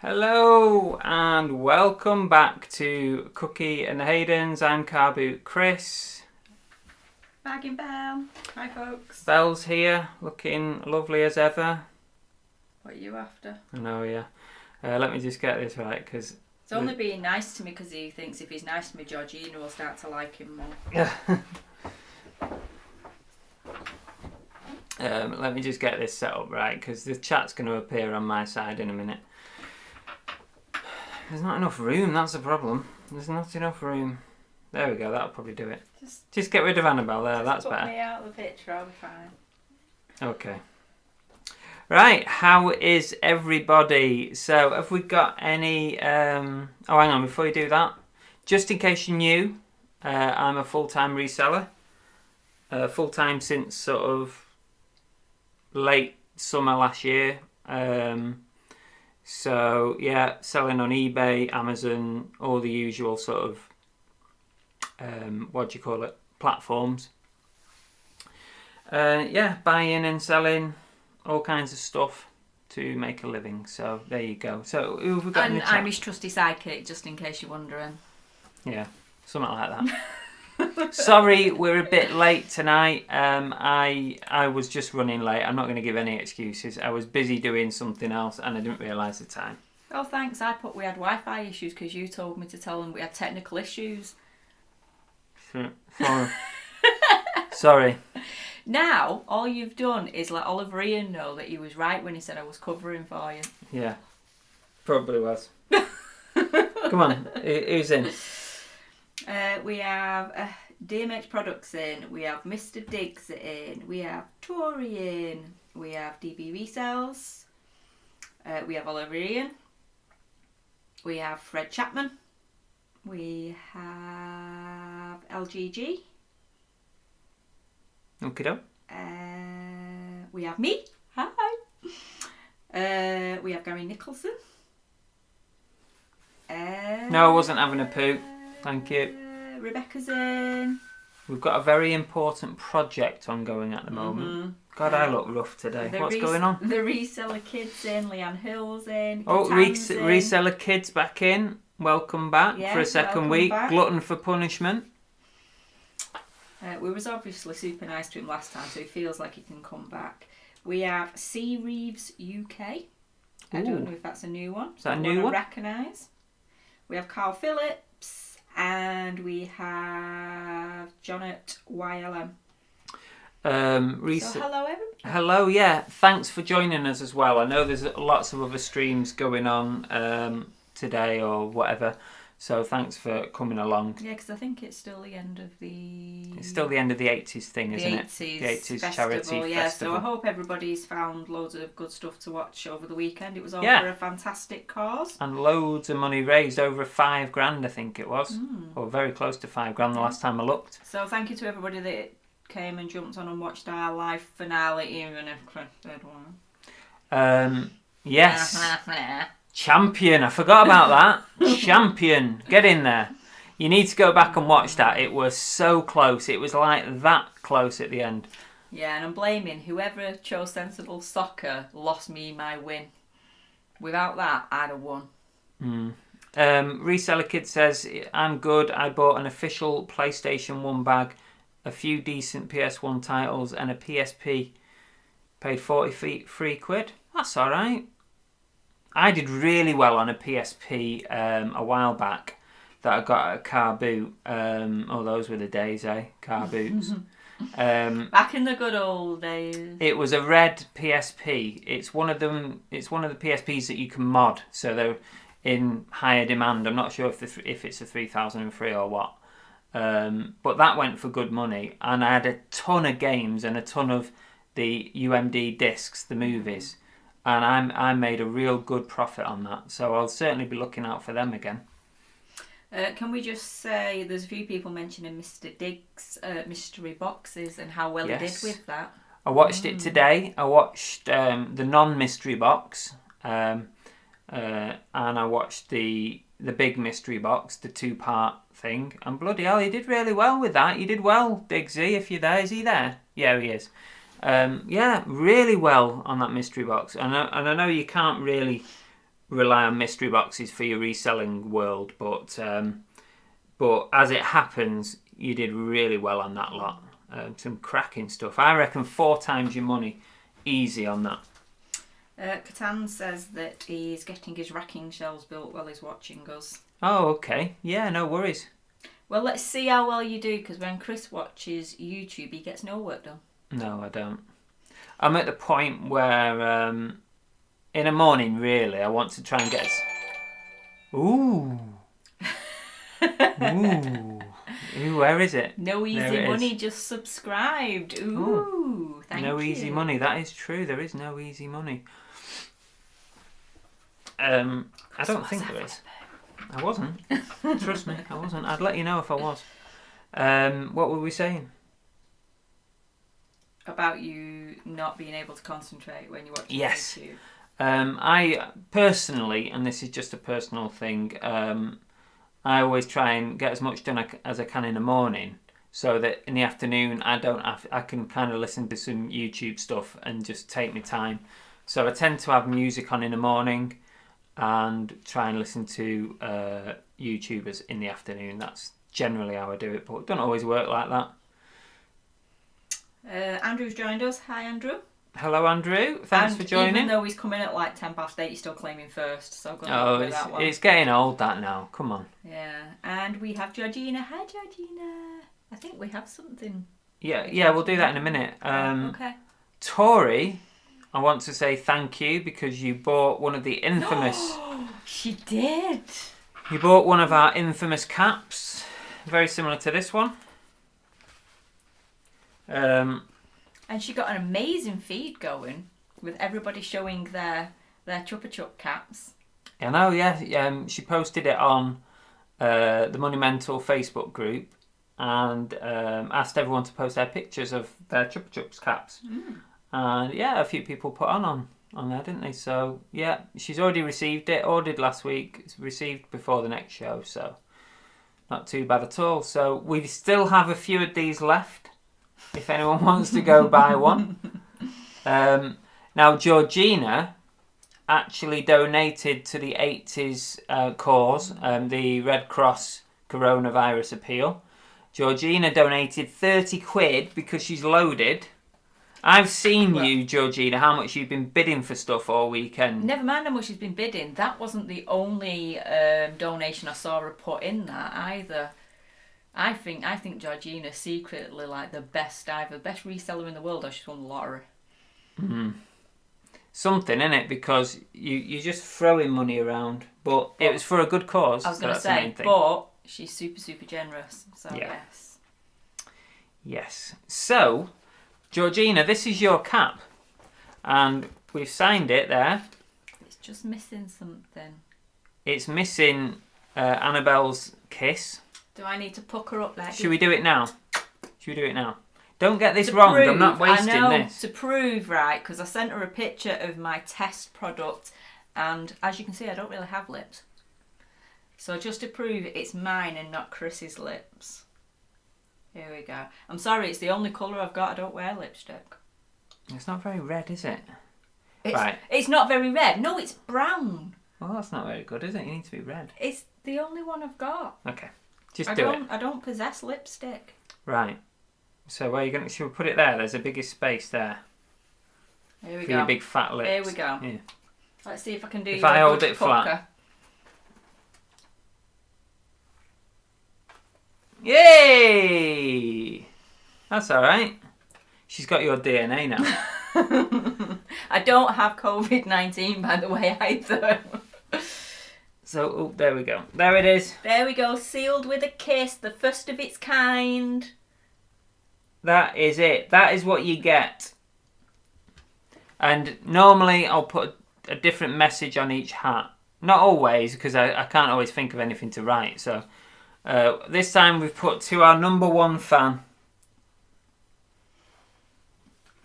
Hello and welcome back to Cookie and the Haydens. I'm Car Boot Chris. Bagging Bell. Hi folks. Belle's here, looking lovely as ever. What are you after? I know, yeah. Let me just get this right, because... It's only being nice to me because he thinks if he's nice to me, Georgina will start to like him more. Let me just get this set up right, because the chat's going to appear on my side in a minute. There's not enough room, that's the problem. There's not enough room. There we go, that'll probably do it. Just get rid of Annabelle there, that's better. Put me out of the picture, I'll be fine. Okay. Right, how is everybody? So, have we got any... oh, hang on, before you do that. Just in case you're new, I'm a full-time reseller. Full-time since sort of late summer last year. So, yeah, selling on eBay, Amazon, all the usual sort of, platforms. Yeah, buying and selling all kinds of stuff to make a living. So, there you go. So, who have we got in the chat? I'm his trusty sidekick, just in case you're wondering. Yeah, something like that. Sorry, we're a bit late tonight. I was just running late. I'm not going to give any excuses. I was busy doing something else and I didn't realise the time. Oh, thanks. We had Wi-Fi issues because you told me to tell them we had technical issues. Sorry. Sorry. Now, all you've done is let Oliver Ian know that he was right when he said I was covering for you. Yeah, probably was. Come on, who's in? We have DMH Products in, we have Mr. Diggs in, we have Tori in, we have DB Resells, we have Oliver Ian, we have Fred Chapman, we have LGG, Okay. we have me, hi, we have Gary Nicholson. No, I wasn't having a poo. Thank you. Rebecca's in. We've got a very important project ongoing at the moment. Mm-hmm. God, I look rough today. What's going on? The Reseller Kids in. Leanne Hill's in. Oh, Catan's in. Reseller Kids back in. Welcome back for a second week. Back. Glutton for punishment. We was obviously super nice to him last time, so he feels like he can come back. We have C. Reeves UK. I don't know if that's a new one. Is that a new one? Recognise. We have Carl Phillips. And we have John at YLM. So hello everybody. Hello, yeah. Thanks for joining us as well. I know there's lots of other streams going on today or whatever. So thanks for coming along. Yeah, because I think it's still the end of the... It's still the end of the 80s thing, isn't it? The 80s festival, charity yeah. festival. So I hope everybody's found loads of good stuff to watch over the weekend. It was all for a fantastic cause. And loads of money raised, over $5,000 I think it was. Or very close to $5,000 the last time I looked. So thank you to everybody that came and jumped on and watched our live finale, even if the third one. Yes. Champion, I forgot about that. Champion, get in there. You need to go back and watch that. It was so close. It was like that close at the end. Yeah, and I'm blaming whoever chose Sensible Soccer lost me my win. Without that, I'd have won. Reseller Kid says, I'm good. I bought an official PlayStation 1 bag, a few decent PS1 titles, and a PSP. Paid 43 quid. That's all right. I did really well on a PSP a while back that I got at a Car Boot. Oh, those were the days, eh? Car Boots. Back in the good old days. It was a red PSP. It's one of them. It's one of the PSPs that you can mod, so they're in higher demand. I'm not sure if it's a 3003 or what. But that went for good money, and I had a ton of games and a ton of the UMD discs, the movies. And I made a real good profit on that. So I'll certainly be looking out for them again. Can we just say there's a few people mentioning Mr. Diggs' mystery boxes and how well he did with that. I watched it today. I watched the non-mystery box. And I watched the big mystery box, the 2-part thing. And bloody hell, he did really well with that. You did well, Diggsy, if you're there. Is he there? Yeah, he is. Yeah, really well on that mystery box. And I know you can't really rely on mystery boxes for your reselling world, but as it happens, you did really well on that lot. Some cracking stuff. I reckon 4 times your money, easy on that. Catan says that he's getting his racking shelves built while he's watching us. Oh, okay. Yeah, no worries. Well, let's see how well you do, because when Chris watches YouTube, he gets no work done. No, I don't. I'm at the point where, in the morning, really, I want to try and get... Ooh. Ooh. Ooh, where is it? No Easy Money just subscribed. Ooh, thank you. No easy money. That is true. There is no easy money. I don't think there is. I wasn't. Trust me, I wasn't. I'd let you know if I was. What were we saying? About you not being able to concentrate when you watch YouTube. I personally, and this is just a personal thing, I always try and get as much done as I can in the morning, so that in the afternoon I can kind of listen to some YouTube stuff and just take my time. So I tend to have music on in the morning and try and listen to YouTubers in the afternoon. That's generally how I do it, but it doesn't always work like that. Andrew's joined us. Hi, Andrew. Hello, Andrew. Thanks for joining. Even though he's coming at like 8:10, he's still claiming first. So good luck with that one. It's getting old, that now. Come on. Yeah, and we have Georgina. Hi, Georgina. I think we have something. Yeah, we'll do that in a minute. Okay. Tori, I want to say thank you because you bought one of the infamous... She did. You bought one of our infamous caps, very similar to this one. And she got an amazing feed going with everybody showing their Chupa Chup caps. I know, yeah. She posted it on the Monumental Facebook group and asked everyone to post their pictures of their Chupa Chups caps. And yeah, a few people put on there, didn't they? So yeah, she's already received it, ordered last week. It's received before the next show, so not too bad at all. So we still have a few of these left, if anyone wants to go buy one. Now, Georgina actually donated to the 80s cause, the Red Cross coronavirus appeal. Georgina donated 30 quid because she's loaded. I've seen you, Georgina, how much you've been bidding for stuff all weekend. Never mind how much she's been bidding. That wasn't the only donation I saw her put in that either. I think Georgina's secretly like the best reseller in the world, or she's won the lottery. Something, innit? Because you're just throwing money around. But it was for a good cause. I was going to say, but she's super, super generous. So, yes. Yes. So, Georgina, this is your cap. And we've signed it there. It's just missing something. It's missing Annabelle's kiss. Do I need to pucker up there? Should we do it now? Don't get this wrong. I'm not wasting this. To prove, right, because I sent her a picture of my test product, and as you can see, I don't really have lips. So just to prove it's mine and not Chris's lips. Here we go. I'm sorry, it's the only colour I've got. I don't wear lipstick. It's not very red, is it? It's not very red. No, it's brown. Well, that's not very good, is it? You need to be red. It's the only one I've got. Okay. Just do it. I don't possess lipstick. Right. So where are you going to... Should we put it there? There's a bigger space there. Here we for go. Your big fat lips. Here we go. Yeah. Let's see if I can do if I hold it pucker. Flat. Yay! That's alright. She's got your DNA now. I don't have COVID-19, by the way, either. So, there we go. There it is. There we go. Sealed with a kiss. The first of its kind. That is it. That is what you get. And normally I'll put a different message on each hat. Not always, because I can't always think of anything to write. So this time we've put to our number one fan.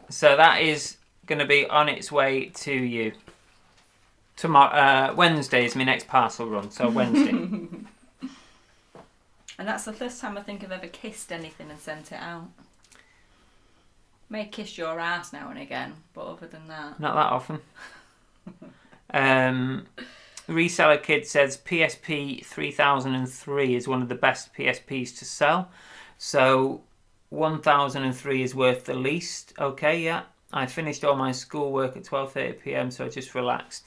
So that is going to be on its way to you. Tomorrow, Wednesday is my next parcel run. So Wednesday. And that's the first time I think I've ever kissed anything and sent it out. May kiss your ass now and again, but other than that... Not that often. Reseller Kid says PSP 3003 is one of the best PSPs to sell. So 1003 is worth the least. Okay, yeah. I finished all my schoolwork at 12:30 p.m, so I just relaxed.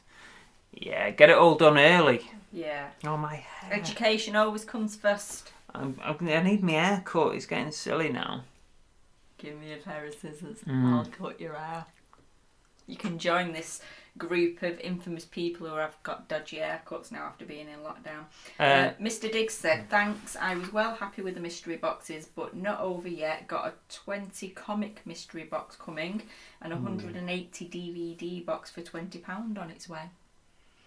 Yeah, get it all done early. Yeah. Oh, my hair. Education always comes first. I need my hair cut. It's getting silly now. Give me a pair of scissors. I'll cut your hair. You can join this group of infamous people who have got dodgy haircuts now after being in lockdown. Mr. Diggs said, thanks, I was well happy with the mystery boxes, but not over yet. Got a 20 comic mystery box coming and a 180 DVD box for £20 on its way.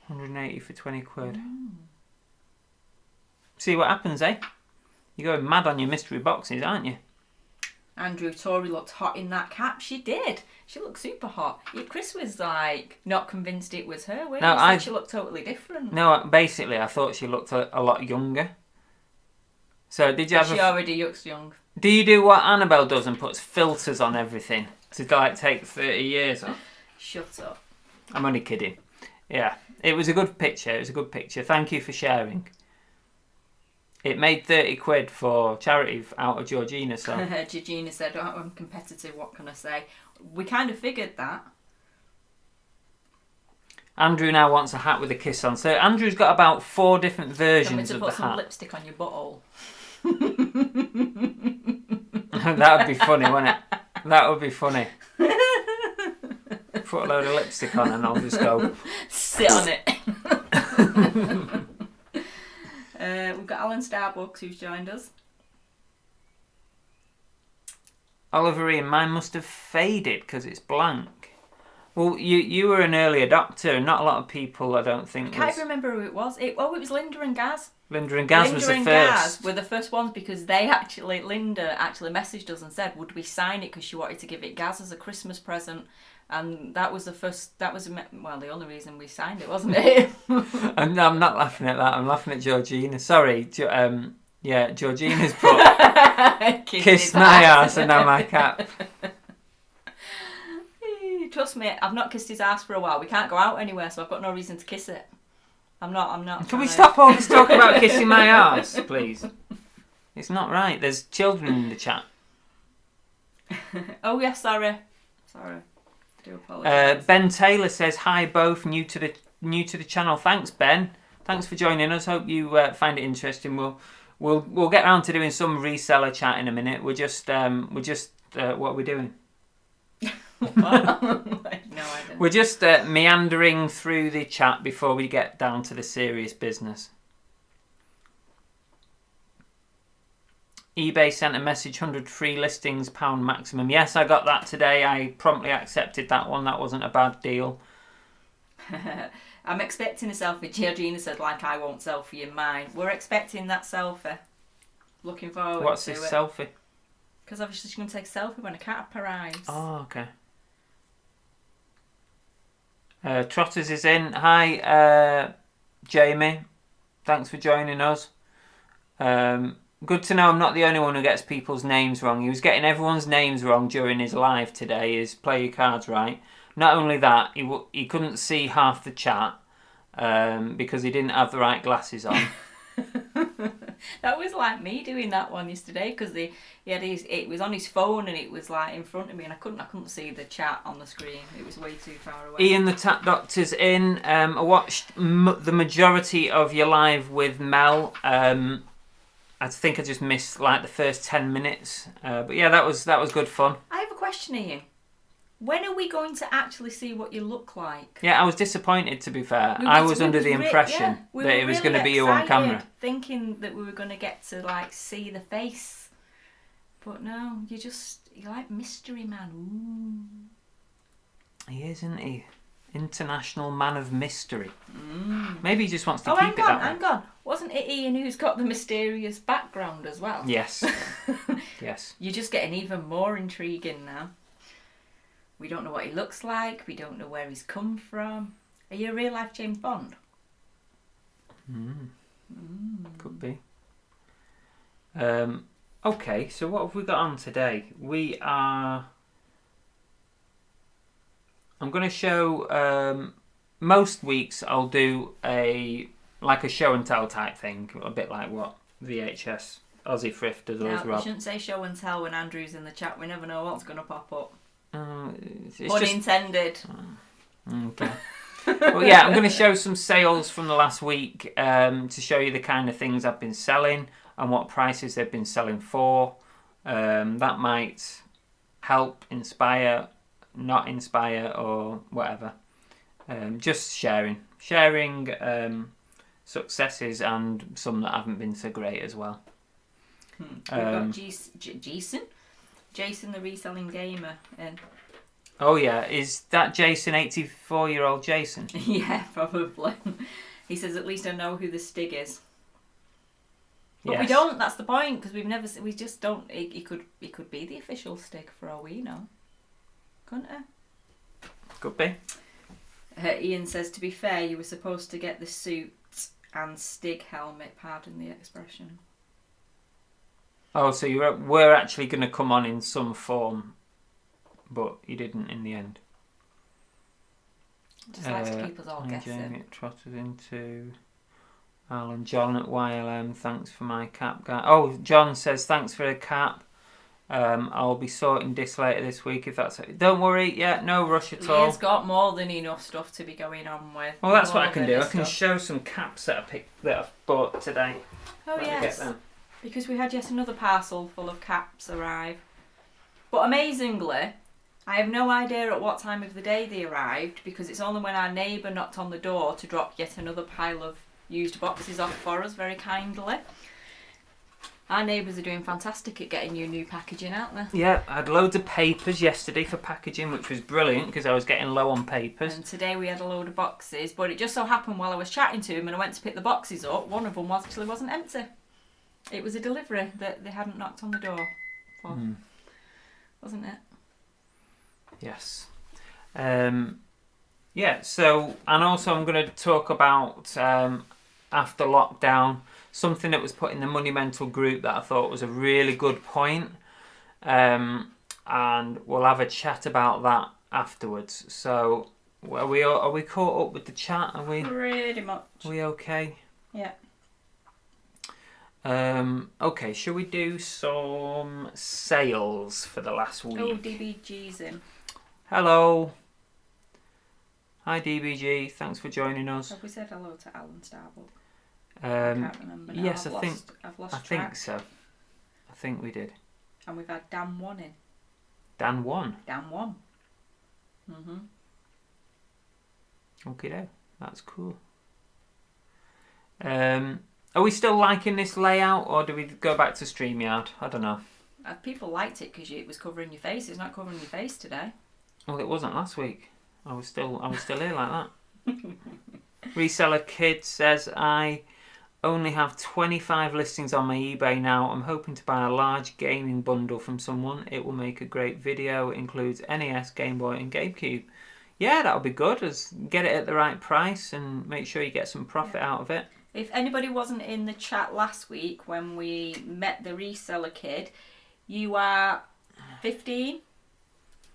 180 for 20 quid. See what happens, eh? You're going mad on your mystery boxes, aren't you? Andrew, Tori looked hot in that cap. She did. She looked super hot. Yeah, Chris was like not convinced it was her. He said she looked totally different. No, basically, I thought she looked a lot younger. So did you have? She already looks young. Do you do what Annabelle does and puts filters on everything to like take 30 years off? Shut up. I'm only kidding. Yeah, it was a good picture. Thank you for sharing. It made 30 quid for charity out of Georgina. So Georgina said, oh, I'm competitive, what can I say? We kind of figured that. Andrew now wants a hat with a kiss on. So Andrew's got about 4 different versions of the hat. Put some lipstick on your butthole. That would be funny, wouldn't it? That would be funny. Put a load of lipstick on and I'll just go... Sit on it. We've got Alan Starbucks who's joined us. Oliver Ian, mine must have faded because it's blank. Well, you were an early adopter and not a lot of people, I don't think. I can't remember who it was. It was Linda and Gaz. Linda and Gaz was the first. Linda and Gaz were the first ones because Linda actually messaged us and said, would we sign it because she wanted to give it Gaz as a Christmas present. And that was the only reason we signed it, wasn't it? I'm not laughing at that. I'm laughing at Georgina. Sorry. Georgina's put kissed my ass and now my cap. Trust me, I've not kissed his ass for a while. We can't go out anywhere, so I've got no reason to kiss it. I'm not. Can we stop all this talk about kissing my ass, please? It's not right. There's children in the chat. Oh, yes, sorry. I do apologise. Ben Taylor says, hi both, new to the channel. Thanks, Ben. Thanks for joining us. Hope you find it interesting. We'll get around to doing some reseller chat in a minute. We're just what are we doing? No, I don't. We're just meandering through the chat before we get down to the serious business. eBay sent a message, 100 free listings, £1 maximum. Yes, I got that today. I promptly accepted that one. That wasn't a bad deal. I'm expecting a selfie. Georgina said, like, I won't selfie in mine. We're expecting that selfie. Looking forward to it. What's this selfie? Because obviously she's going to take a selfie when a cat arrives. Oh, okay. Trotters is in. Hi, Jamie. Thanks for joining us. Good to know I'm not the only one who gets people's names wrong. He was getting everyone's names wrong during his live today. His play your cards right. Not only that, he couldn't see half the chat because he didn't have the right glasses on. That was like me doing that one yesterday because it was on his phone and it was like in front of me and I couldn't see the chat on the screen. It was way too far away. Ian the Tap Doctor's in. I watched the majority of your live with Mel. I think I just missed like the first 10 minutes. But yeah, that was good fun. I have a question, Ian. When are we going to actually see what you look like? Yeah, I was disappointed, to be fair. I was under the impression that it was going to be you on camera. Thinking that we were going to get to like see the face. But no, you're like mystery man. Ooh. He is, isn't he? International man of mystery. Maybe he just wants to keep it that way. Hang on. Wasn't it Ian who's got the mysterious background as well? Yes. Yes. You're just getting even more intriguing now. We don't know what he looks like. We don't know where he's come from. Are you a real life James Bond? Could be. Okay, so what have we got on today? I'm going to show most weeks I'll do a show and tell type thing, a bit like what VHS Aussie Thrift does. Now, you Rob. shouldn't say show and tell when Andrew's in the chat. We never know what's going to pop up. It's Unintended. Okay. Well, yeah, I'm going to show some sales from the last week to show you the kind of things I've been selling and what prices they've been selling for. That might help, inspire, not inspire, or whatever. Just sharing successes and some that haven't been so great as well. We've got Jason the Reselling Gamer in. Oh yeah, is that Jason, 84-year-old Jason? Yeah, probably. He says, at least I know who the Stig is. But Yes. we don't, that's the point, because we just don't, he could be the official Stig for all we know. Couldn't he? Could be. Ian says, to be fair, you were supposed to get the suit and Stig helmet, pardon the expression. Oh, so you were actually going to come on in some form, but you didn't in the end. Just likes to keep us all guessing. Jamie trotted into Alan. John at YLM, thanks for my cap, guy. Oh, John says, thanks for the cap. I'll be sorting this later this week if that's it. Don't worry, yeah, no rush at all. He's got more than enough stuff to be going on with. Well, that's what I can do. I can show some caps that I've bought today. Oh, yes. Because we had yet another parcel full of caps arrive. But amazingly, I have no idea at what time of the day they arrived, because it's only when our neighbour knocked on the door to drop yet another pile of used boxes off for us very kindly. Our neighbours are doing fantastic at getting you new packaging, aren't they? Yeah, I had loads of papers yesterday for packaging, which was brilliant because I was getting low on papers. And today we had a load of boxes, but it just so happened while I was chatting to him and I went to pick the boxes up, one of them actually wasn't empty. It was a delivery that they hadn't knocked on the door for, wasn't it? Yes. Yeah, so, and also I'm going to talk about, after lockdown, something that was put in the Money Mental group that I thought was a really good point. And we'll have a chat about that afterwards. So, are we caught up with the chat? Are we? Pretty much. Are we okay? Yeah. Okay, shall we do some sales for the last week? Oh, DBG's in. Hello. Hi DBG, thanks for joining us. Have we said hello to Alan Starbuck? I can't remember now. Yes, I've lost I track. think so. I think we did. And we've had Dan 1 in. Dan won. Dan 1. Mm-hmm. Okay, that's cool. Are we still liking this layout, or do we go back to StreamYard? I don't know. People liked it because it was covering your face. It's not covering your face today. Well, it wasn't last week. I was still here like that. Reseller Kid says, I only have 25 listings on my eBay now. I'm hoping to buy a large gaming bundle from someone. It will make a great video. It includes NES, Game Boy and GameCube. Yeah, that'll be good. Get it at the right price and make sure you get some profit out of it. If anybody wasn't in the chat last week when we met the Reseller Kid, you are 15.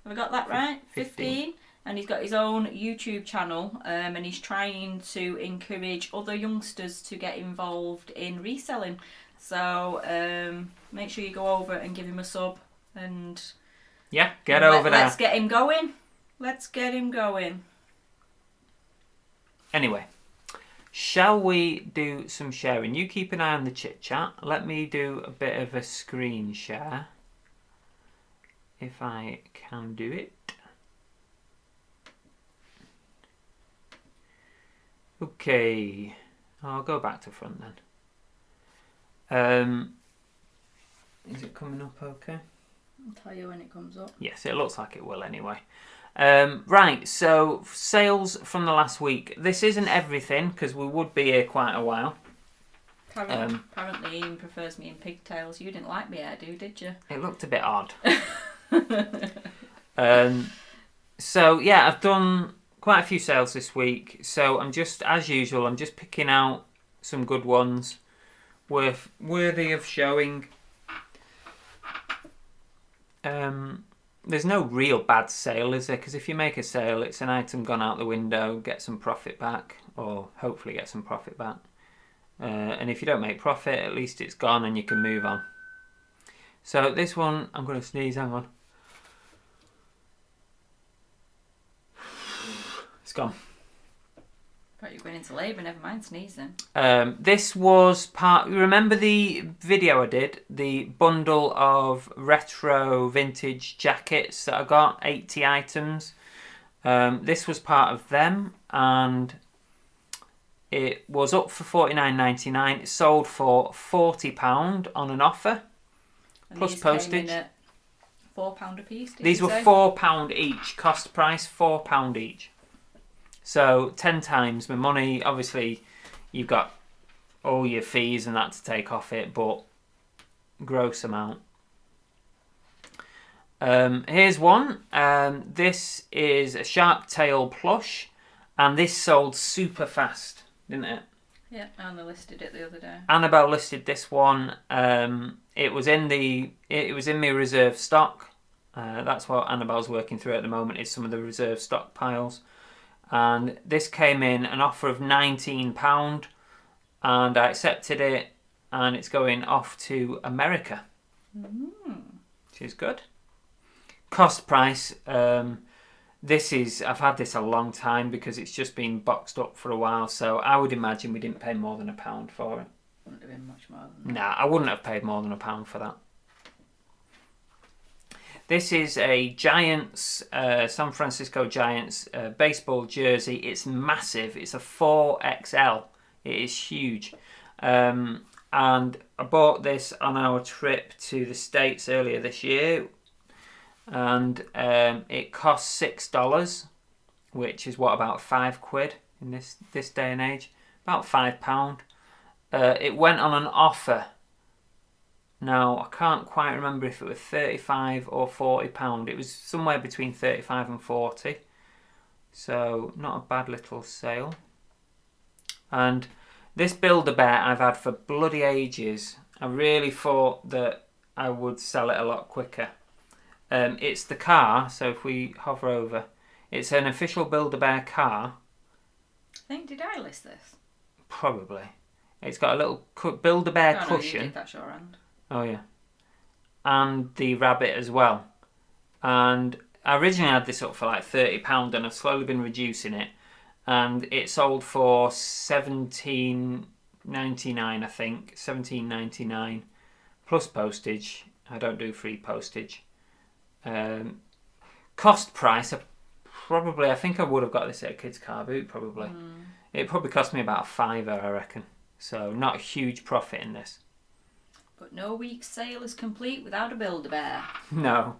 Have I got that right? 15. And he's got his own YouTube channel, and he's trying to encourage other youngsters to get involved in reselling. So make sure you go over and give him a sub, and yeah, get over there. Let's get him going. Let's get him going. Anyway, shall we do some sharing? You keep an eye on the chit chat. Let me do a bit of a screen share, if I can do it. Okay, I'll go back to front then. Is it coming up okay? I'll tell you when it comes up. Yes, it looks like it will anyway. Right, so sales from the last week. This isn't everything because we would be here quite a while. Apparently Ian prefers me in pigtails. You didn't like me hairdo, did you? It looked a bit odd. So yeah, I've done quite a few sales this week. So I'm just, as usual, I'm just picking out some good ones worthy of showing. there's no real bad sale, is there? Because if you make a sale, it's an item gone out the window, get some profit back, or hopefully get some profit back. And if you don't make profit, at least it's gone and you can move on. So this one, I'm going to sneeze, hang on. It's gone. Thought you were going into labour, never mind sneezing. This was part... Remember the video I did? The bundle of retro vintage jackets that I got? 80 items. This was part of them, and it was up for $49.99. It sold for £40 on an offer, And plus these postage. came in at £4 a piece, did These you were say? £4 each. Cost price £4 each. So 10 times my money. Obviously, you've got all your fees and that to take off it, but gross amount. Here's one. This is a Sharp Tail plush, and this sold super fast, didn't it? Yeah, Anna listed it the other day. Annabelle listed this one. It was in my reserve stock. That's what Annabelle's working through at the moment, is some of the reserve stockpiles. And this came in an offer of £19, and I accepted it, and it's going off to America, which is good. Cost price, I've had this a long time because it's just been boxed up for a while, so I would imagine we didn't pay more than £1 for it. Wouldn't have been much more than that. Nah, I wouldn't have paid more than £1 for that. This is a Giants, San Francisco Giants baseball jersey. It's massive. It's a 4XL. It is huge. And I bought this on our trip to the States earlier this year. And it cost $6, which is what, about £5 in this day and age? About £5. It went on an offer. Now, I can't quite remember if it was £35 or £40. It was somewhere between 35 and 40. So, not a bad little sale. And this Build-A-Bear I've had for bloody ages. I really thought that I would sell it a lot quicker. It's the car, so if we hover over, it's an official Build-A-Bear car. Did I list this? Probably. It's got a little Build-A-Bear No, cushion. you did, that's your hand. Oh yeah, and the rabbit as well. And I originally had this up for like £30, and I've slowly been reducing it. And it sold for $17.99, I think, $17.99 plus postage. I don't do free postage. Cost price, I think I would have got this at a kid's car boot probably. It probably cost me about £5, I reckon. So not a huge profit in this. But no week's sale is complete without a Build-A-Bear. No.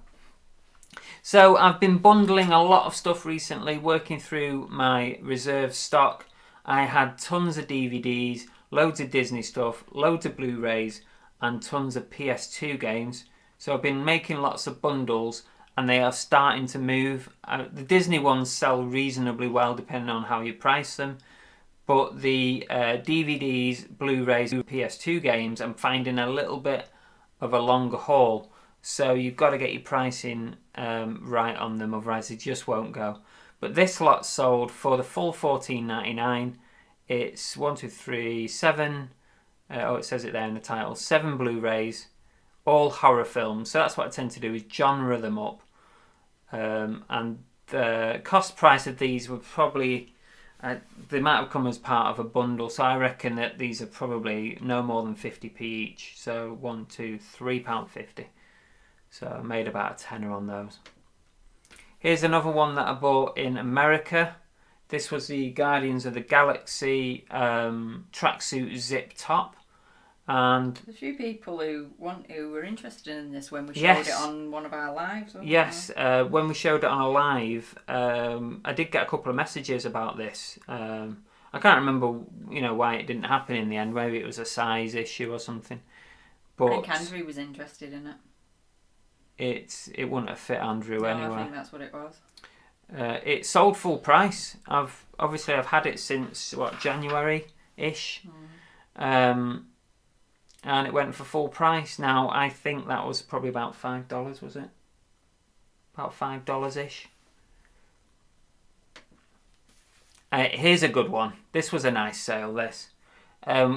So I've been bundling a lot of stuff recently, working through my reserve stock. I had tons of DVDs, loads of Disney stuff, loads of Blu-rays, and tons of PS2 games. So I've been making lots of bundles, and they are starting to move. The Disney ones sell reasonably well depending on how you price them. But the DVDs, Blu-rays, PS2 games, I'm finding a little bit of a longer haul. So you've got to get your pricing right on them, otherwise they just won't go. But this lot sold for the full $14.99. It's 1, 2, 3, 7. It says it there in the title. 7 Blu-rays, all horror films. So that's what I tend to do, is genre them up. And the cost price of these were probably... they might have come as part of a bundle, so I reckon that these are probably no more than 50p each. So £3.50. So I made about a tenner on those. Here's another one that I bought in America. This was the Guardians of the Galaxy tracksuit zip top. And There's a few people who were interested in this when we showed Yes. it on one of our lives. wasn't yes, when we showed it on a live, I did get a couple of messages about this. I can't remember, why it didn't happen in the end. Maybe it was a size issue or something. there? But I think Andrew was interested in it. it wouldn't have fit Andrew No, anyway. I think that's what it was. It sold full price. I've had it since January-ish, and it went for full price. Now I think that was probably about $5, was it? about $5-ish. Here's a good one. This was a nice sale, this.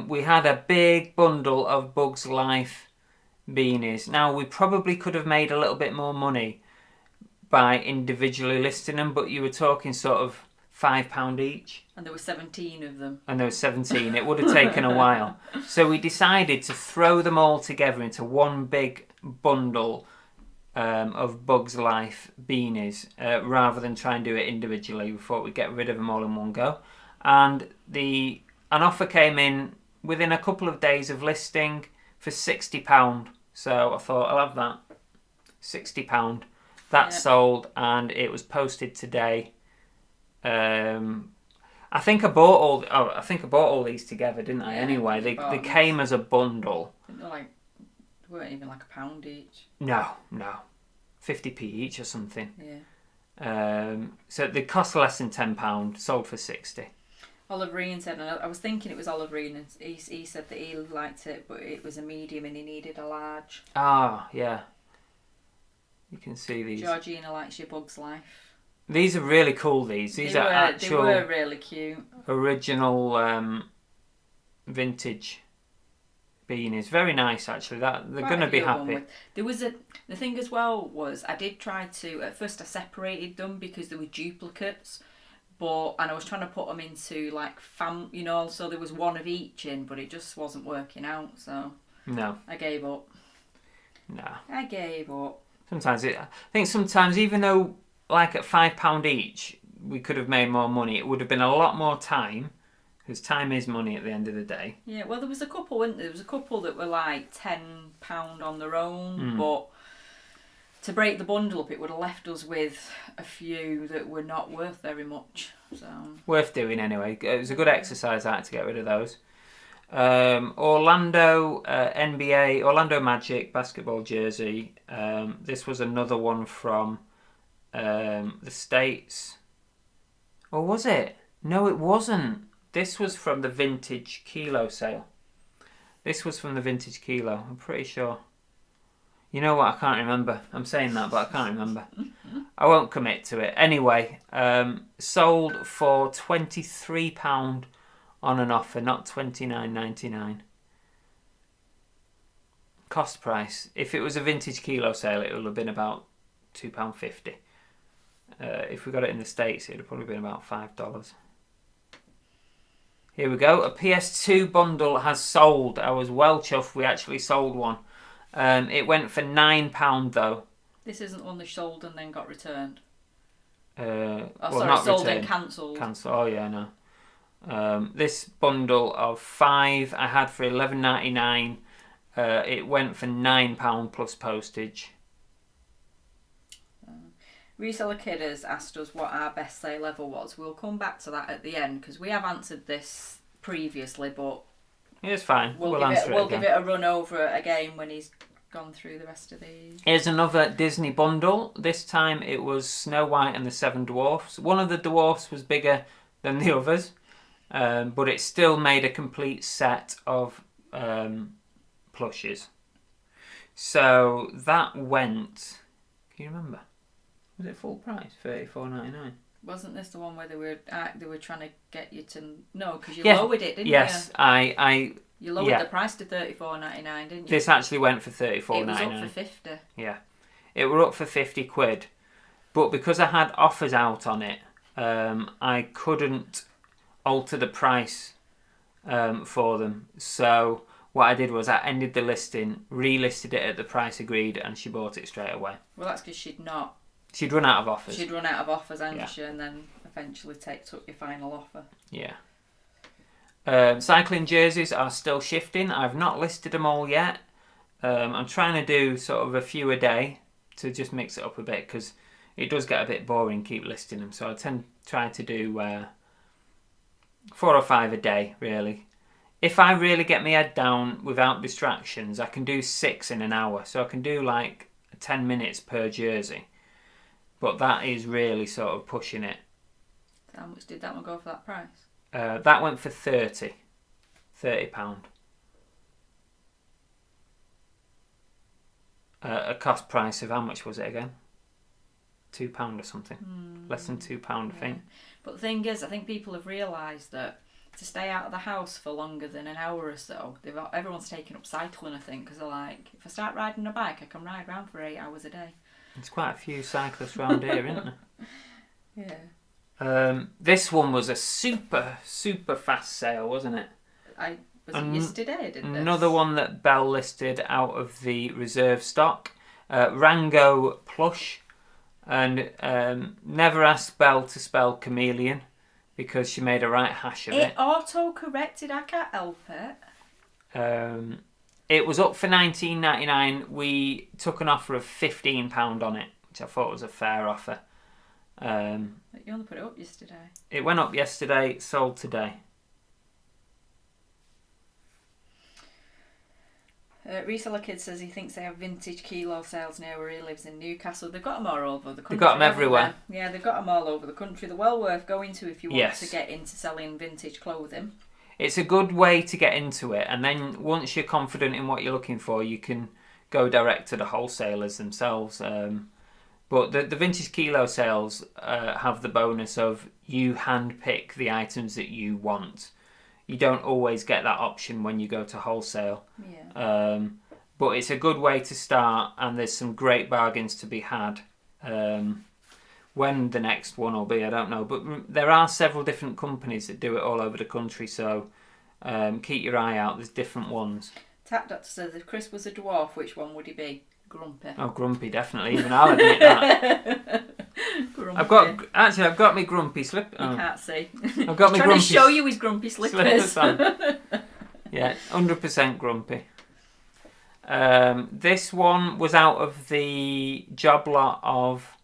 We had a big bundle of Bugs Life beanies. Now, we probably could have made a little bit more money by individually listing them, but you were talking sort of £5 each. And there were 17 of them. And there were 17. It would have taken a while. So we decided to throw them all together into one big bundle of Bugs Life beanies rather than try and do it individually. We thought we'd get rid of them all in one go. And an offer came in within a couple of days of listing for £60. So I thought, I'll have that. £60. That sold, and it was posted today. I think I bought all these together, didn't I? Anyway, they came as a bundle. They weren't even like £1 each. No, 50p each or something. Yeah. So they cost less than £10. Sold for 60. Oliver Ian said, and I was thinking it was Oliver Ian, and he said that he liked it, but it was a medium and he needed a large. Ah, yeah. You can see these. Georgina likes your Bugs Life. These are really cool. These are actual. They were really cute. Original vintage beanies. Very nice, actually. That they're going to be happy. There was the thing as well was I did try to, at first I separated them because there were duplicates, and I was trying to put them into like so there was one of each in, but it just wasn't working out. So no, I gave up. No, I gave up. I think sometimes even though like at £5 each we could have made more money, it would have been a lot more time, because time is money at the end of the day. Yeah, well there was a couple, weren't there? There was a couple that were like £10 on their own, but to break the bundle up it would have left us with a few that were not worth very much. So worth doing anyway. It was a good exercise that to get rid of those. Orlando NBA, Orlando Magic basketball jersey. This was another one from the States. Or was it? No, it wasn't. This was from the Vintage Kilo sale. I'm pretty sure. You know what? I can't remember. I'm saying that, but I can't remember. I won't commit to it. Anyway, sold for £23 on an offer, not $29.99. Cost price. If it was a Vintage Kilo sale, it would have been about £2.50. If we got it in the States, it would have probably been about $5. Here we go. A PS2 bundle has sold. I was well chuffed we actually sold one. It went for £9 though. This isn't one that sold and then got returned. Not sold returned. and cancelled. Oh yeah, no. This bundle of 5 I had for $11.99. It went for £9 plus postage. Reseller Kid has asked us what our best sale ever was. We'll come back to that at the end because we have answered this previously, but it's fine. We'll give it a run over again when he's gone through the rest of these. Here's another Disney bundle. This time it was Snow White and the Seven Dwarfs. One of the dwarfs was bigger than the others, but it still made a complete set of plushes. So that went. Can you remember? Was it full price? $34.99. Wasn't this the one where they were trying to get you to because you Yeah. lowered it, didn't you? Yes, You lowered the price to $34.99, didn't you? This actually went for $34.99. It was up for 50. Yeah, it were up for £50, but because I had offers out on it, I couldn't alter the price for them. So what I did was I ended the listing, relisted it at the price agreed, and she bought it straight away. Well, that's because she'd run out of offers. She'd run out of offers, hadn't she? And then eventually took your final offer. Yeah. Cycling jerseys are still shifting. I've not listed them all yet. I'm trying to do sort of a few a day to just mix it up a bit because it does get a bit boring keep listing them. So I try to do 4 or 5 a day, really. If I really get my head down without distractions, I can do 6 in an hour. So I can do like 10 minutes per jersey. But that is really sort of pushing it. How much did that one go for that price? That went for £30. A cost price of how much was it again? £2 or something. Less than £2, I think. But the thing is, I think people have realised that to stay out of the house for longer than an hour or so, everyone's taken up cycling, I think, because they're like, if I start riding a bike, I can ride around for 8 hours a day. There's quite a few cyclists around here, isn't there? Yeah. This one was a super fast sale, wasn't it? Was it yesterday? Another one that Belle listed out of the reserve stock. Rango Plush. And never asked Belle to spell chameleon because she made a right hash of it. It auto-corrected, I can't help it. It was up for $19.99. We took an offer of £15 on it, which I thought was a fair offer. You only put it up yesterday. It went up yesterday, sold today. Reseller Kid says he thinks they have vintage kilo sales near where he lives in Newcastle. They've got them all over the country. They've got them everywhere. Yeah, they've got them all over the country. They're well worth going to if you want to get into selling vintage clothing. It's a good way to get into it, and then once you're confident in what you're looking for, you can go direct to the wholesalers themselves. But the vintage kilo sales have the bonus of you handpick the items that you want. You don't always get that option when you go to wholesale. Yeah. But it's a good way to start, and there's some great bargains to be had. When the next one will be, I don't know. But there are several different companies that do it all over the country, so keep your eye out. There's different ones. Tap Doctor says, if Chris was a dwarf, which one would he be? Grumpy. Oh, Grumpy, definitely. Even I'll admit that. Grumpy. I've got my grumpy slip. You can't see. I've got my trying to show you his grumpy slippers. Yeah, 100% grumpy. This one was out of the job lot of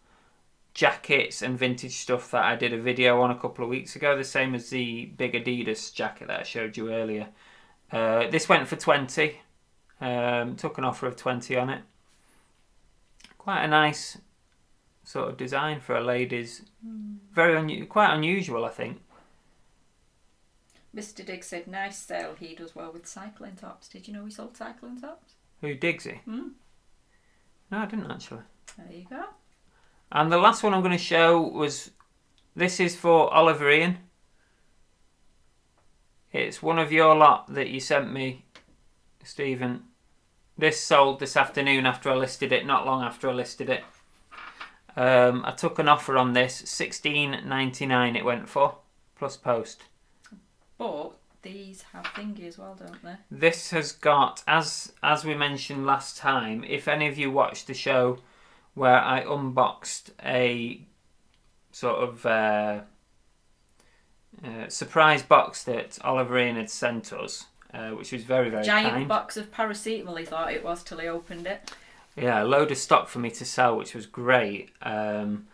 jackets and vintage stuff that I did a video on a couple of weeks ago. The same as the big Adidas jacket that I showed you earlier. This went for 20. Took an offer of 20 on it. Quite a nice sort of design for a lady's. Quite unusual, I think. Mr. Diggs said, nice sale. He does well with cycling tops. Did you know he sold cycling tops? Who, Diggsy? No, I didn't actually. There you go. And the last one I'm going to show was, this is for Oliver Ian. It's one of your lot that you sent me, Stephen. This sold this afternoon after I listed it, not long after I listed it. I took an offer on this, $16.99 it went for, plus post. But these have thingy as well, don't they? This has got, as we mentioned last time, if any of you watched the show where I unboxed a sort of surprise box that Oliver Ian had sent us, which was very, very giant kind. Box of paracetamol, he thought it was till he opened it. Yeah, a load of stock for me to sell, which was great. And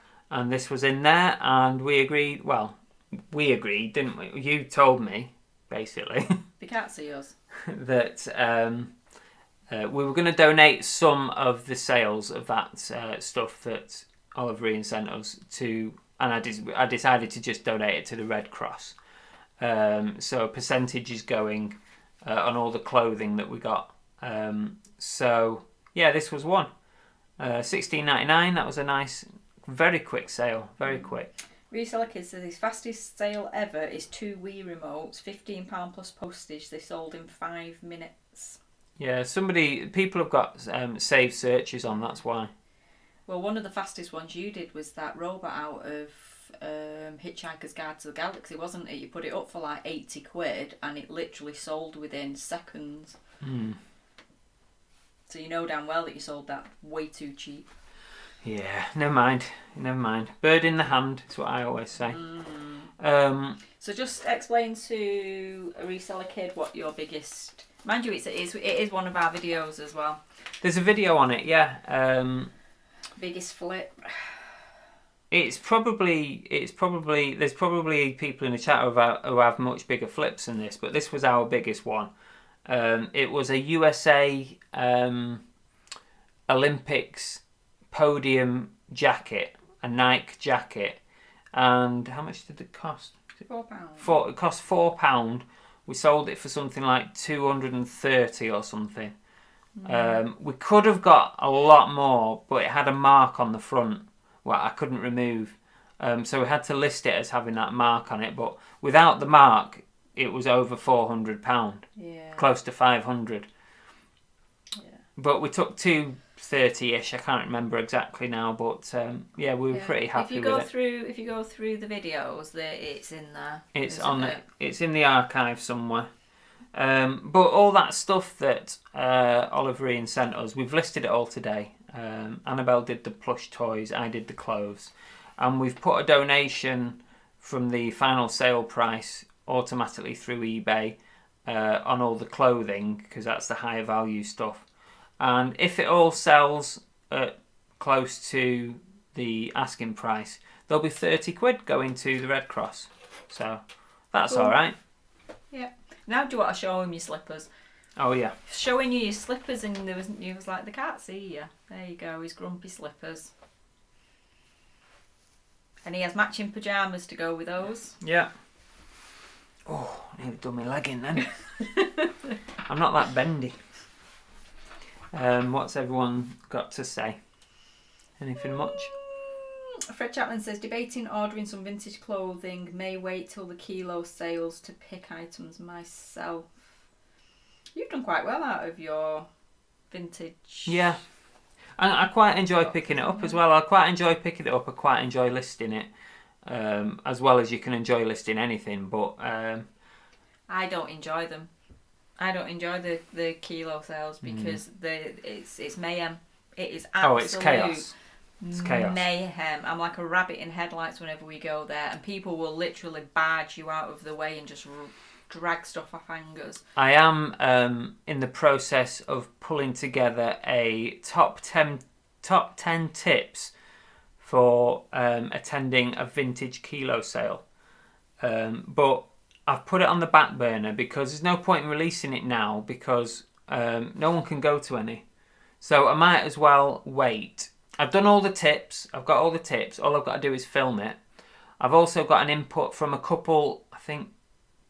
this was in there, and we agreed, didn't we? You told me, basically. They can't see us. That we were going to donate some of the sales of that stuff that Oliver Ian sent us to, and I decided to just donate it to the Red Cross. So a percentage is going on all the clothing that we got. So yeah, this was one. $16.99. That was a nice, very quick sale. Very quick. Reseller Kid says his fastest sale ever is 2 Wii remotes, £15 plus postage. They sold in 5 minutes. Yeah, people have got saved searches on, that's why. Well, one of the fastest ones you did was that robot out of Hitchhiker's Guide to the Galaxy, wasn't it? You put it up for like 80 quid and it literally sold within seconds. So you know damn well that you sold that way too cheap. Yeah, never mind. Bird in the hand is what I always say. So just explain to a Reseller Kid what your biggest... Mind you, it is one of our videos as well. There's a video on it, yeah. Biggest flip. There's probably people in the chat who have much bigger flips than this, but this was our biggest one. It was a USA Olympics podium jacket, a Nike jacket, and how much did it cost? £4. It cost £4. We sold it for something like 230 or something. We could have got a lot more, but it had a mark on the front, well, I couldn't remove. So we had to list it as having that mark on it, but without the mark, it was over £400, close to 500. Yeah. But we took 230-ish. I can't remember exactly now, but we were pretty happy with it. If you go through the videos, it's in there. It's in the archive somewhere. But all that stuff that Oliver Ian sent us, we've listed it all today. Annabelle did the plush toys, I did the clothes, and we've put a donation from the final sale price automatically through eBay on all the clothing, because that's the higher value stuff. And if it all sells at close to the asking price, there'll be 30 quid going to the Red Cross. So that's cool. All right. Yeah. Now do you want to show him your slippers? Oh yeah. Showing you your slippers, and he was like, they can't see you. There you go, his grumpy slippers. And he has matching pyjamas to go with those. Yeah. Oh, I nearly done my leg in then. I'm not that bendy. What's everyone got to say? Anything much? Fred Chapman says, debating ordering some vintage clothing, may wait till the kilo sales to pick items myself. You've done quite well out of your vintage. Yeah. And I quite enjoy picking it up as well. I quite enjoy picking it up. I quite enjoy listing it. As well as you can enjoy listing anything, but I don't enjoy them. I don't enjoy the kilo sales because it's mayhem. It is absolute it's chaos. It's chaos. Mayhem. I'm like a rabbit in headlights whenever we go there, and people will literally barge you out of the way and just drag stuff off hangers. I am in the process of pulling together a top 10 tips for attending a vintage kilo sale. But I've put it on the back burner because there's no point in releasing it now because no one can go to any. So I might as well wait. I've done all the tips. I've got all the tips. All I've got to do is film it. I've also got an input from a couple, I think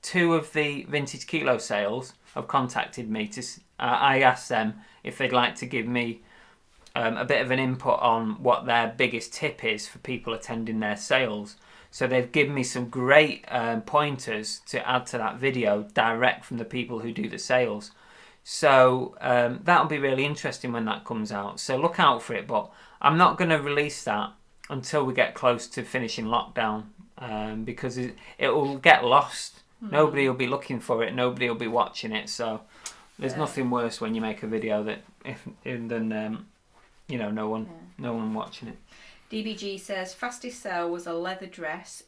2 of the vintage kilo sales have contacted me. I asked them if they'd like to give me a bit of an input on what their biggest tip is for people attending their sales. So they've given me some great pointers to add to that video direct from the people who do the sales. So that'll be really interesting when that comes out. So look out for it, but I'm not going to release that until we get close to finishing lockdown because it will get lost. Nobody will be looking for it. Nobody will be watching it. So there's nothing worse when you make a video than no one watching it. DBG says, fastest sell was a leather dress.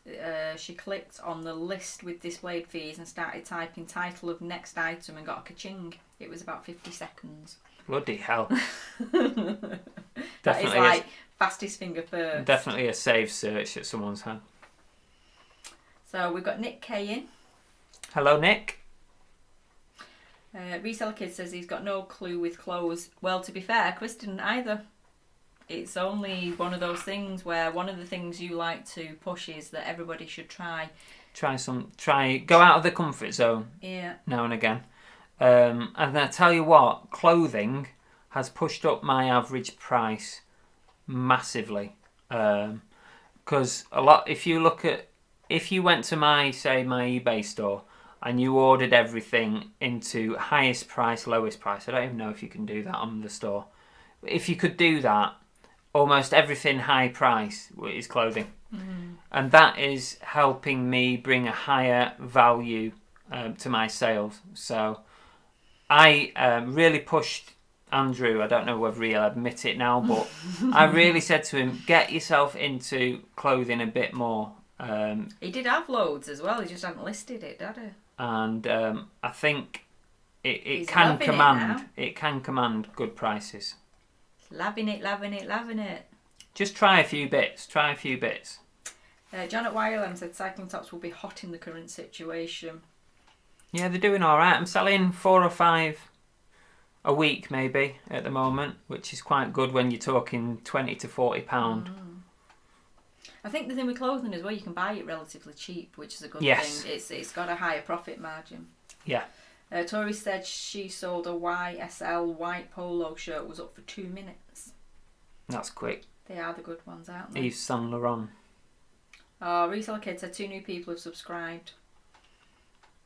She clicked on the list with displayed fees and started typing title of next item and got a ka-ching. It was about 50 seconds. Bloody hell. That is like fastest finger first. Definitely a saved search that someone's had. So we've got Nick K in. Hello, Nick. Reseller Kid says he's got no clue with clothes. Well, to be fair, Chris didn't either. It's only one of those things where one of the things you like to push is that everybody should try. Go out of the comfort zone. Yeah. Now and again. And I tell you what, clothing has pushed up my average price massively. Because if you went to my eBay store and you ordered everything into highest price, lowest price, I don't even know if you can do that on the store. If you could do that, almost everything high price is clothing. And that is helping me bring a higher value to my sales. So I really pushed Andrew. I don't know whether he'll admit it now, but I really said to him, get yourself into clothing a bit more. He did have loads as well, he just hadn't listed it, did he? And I think it can command good prices. Loving it. Just try a few bits. John at YLM said cycling tops will be hot in the current situation. Yeah, they're doing all right. I'm selling 4 or 5 a week maybe at the moment, which is quite good when you're talking £20 to £40. I think the thing with clothing is, well, you can buy it relatively cheap, which is a good thing. It's got a higher profit margin. Yeah. Tori said she sold a YSL white polo shirt, was up for 2 minutes. That's quick. They are the good ones, aren't they? Yves Saint Laurent. Oh, Reseller Kid said 2 new people have subscribed.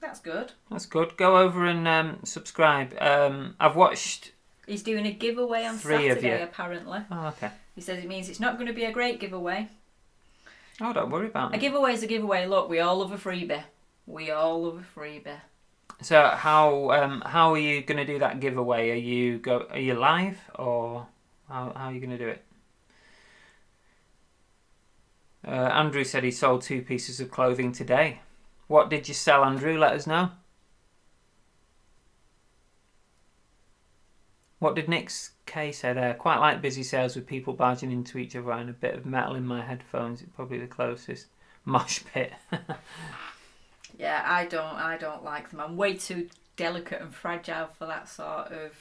That's good. That's good. Go over and subscribe. I've watched. He's doing a giveaway on 3 of Saturday, you. apparently. Oh, okay. He says it means it's not going to be a great giveaway. Oh, don't worry about A it. giveaway is a giveaway. Look, we all love a freebie. We all love a freebie. So how are you going to do that giveaway? Are you live, or how are you going to do it? Andrew said he sold 2 pieces of clothing today. What did you sell, Andrew? Let us know. What did Nick K say there? Quite like busy sales with people barging into each other and a bit of metal in my headphones. It's probably the closest. Mosh pit. Yeah, I don't like them. I'm way too delicate and fragile for that sort of...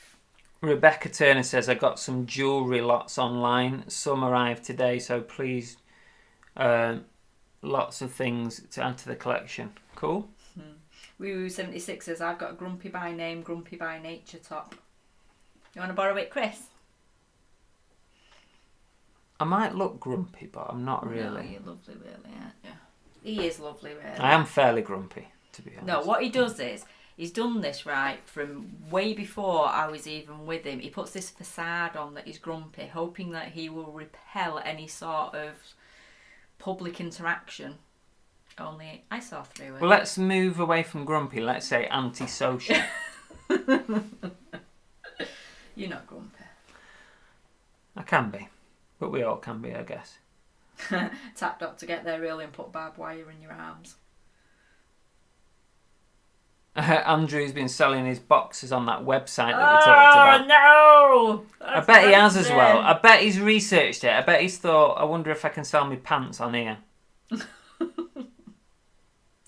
Rebecca Turner says, I got some jewellery lots online. Some arrived today, so please, lots of things to add to the collection. Cool. Woo76 says, I've got a Grumpy by Name, Grumpy by Nature top. You want to borrow it, Chris? I might look grumpy, but I'm not really. No, you're lovely, really, aren't you? He is lovely, really. I am fairly grumpy, to be honest. No, what he does is, he's done this, right, from way before I was even with him. He puts this facade on that he's grumpy, hoping that he will repel any sort of public interaction. Only I saw through it. Well, let's move away from grumpy. Let's say antisocial. You're not grumpy. I can be. But we all can be, I guess. Tap doctor, get there early and put barbed wire in your arms. Andrew's been selling his boxes on that website that we talked about. Oh, no! I bet he has as well. I bet he's researched it. I bet he's thought, I wonder if I can sell my pants on here.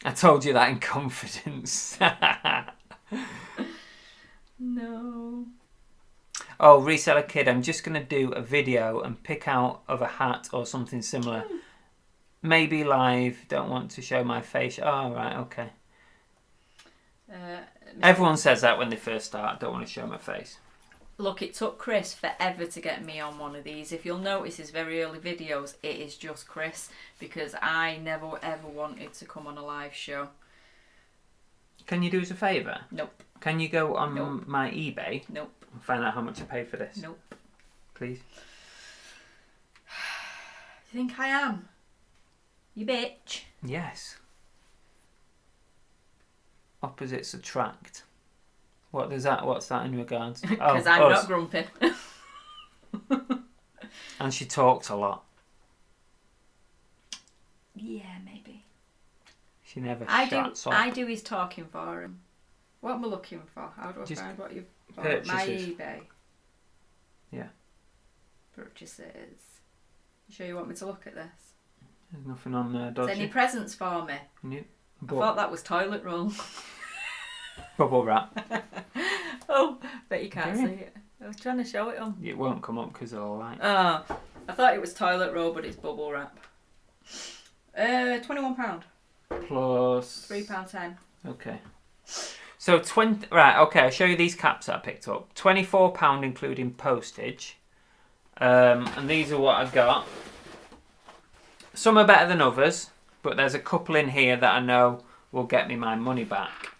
I told you that in confidence. No. Oh, Reseller Kid, I'm just going to do a video and pick out of a hat or something similar. Maybe live, don't want to show my face. Oh, right, okay. Everyone says that when they first start, don't want to show my face. Look, it took Chris forever to get me on one of these. If you'll notice his very early videos, it is just Chris, because I never ever wanted to come on a live show. Can you do us a favour? Nope. Can you go on my eBay? Nope. And find out how much I paid for this? Nope. Please. You think I am? You bitch. Yes. Opposites attract. What's that in regards? Because I'm not grumpy. And she talks a lot. Yeah, maybe. She never shuts up. I do his talking for him. What am I looking for? How do I Just find what you've bought? purchases. My eBay. Yeah. Purchases. You sure you want me to look at this? There's nothing on there, Is dodgy. there any presents for me? Nope. I thought that was toilet roll. Bubble wrap. Oh, bet you can't see it. I was trying to show it on. It won't come up because of the light. Oh, I thought it was toilet roll, but it's bubble wrap. £21. Plus £3.10. Okay. So 20. Right. Okay. I'll show you these caps that I picked up. £24 including postage. And these are what I got. Some are better than others, but there's a couple in here that I know will get me my money back.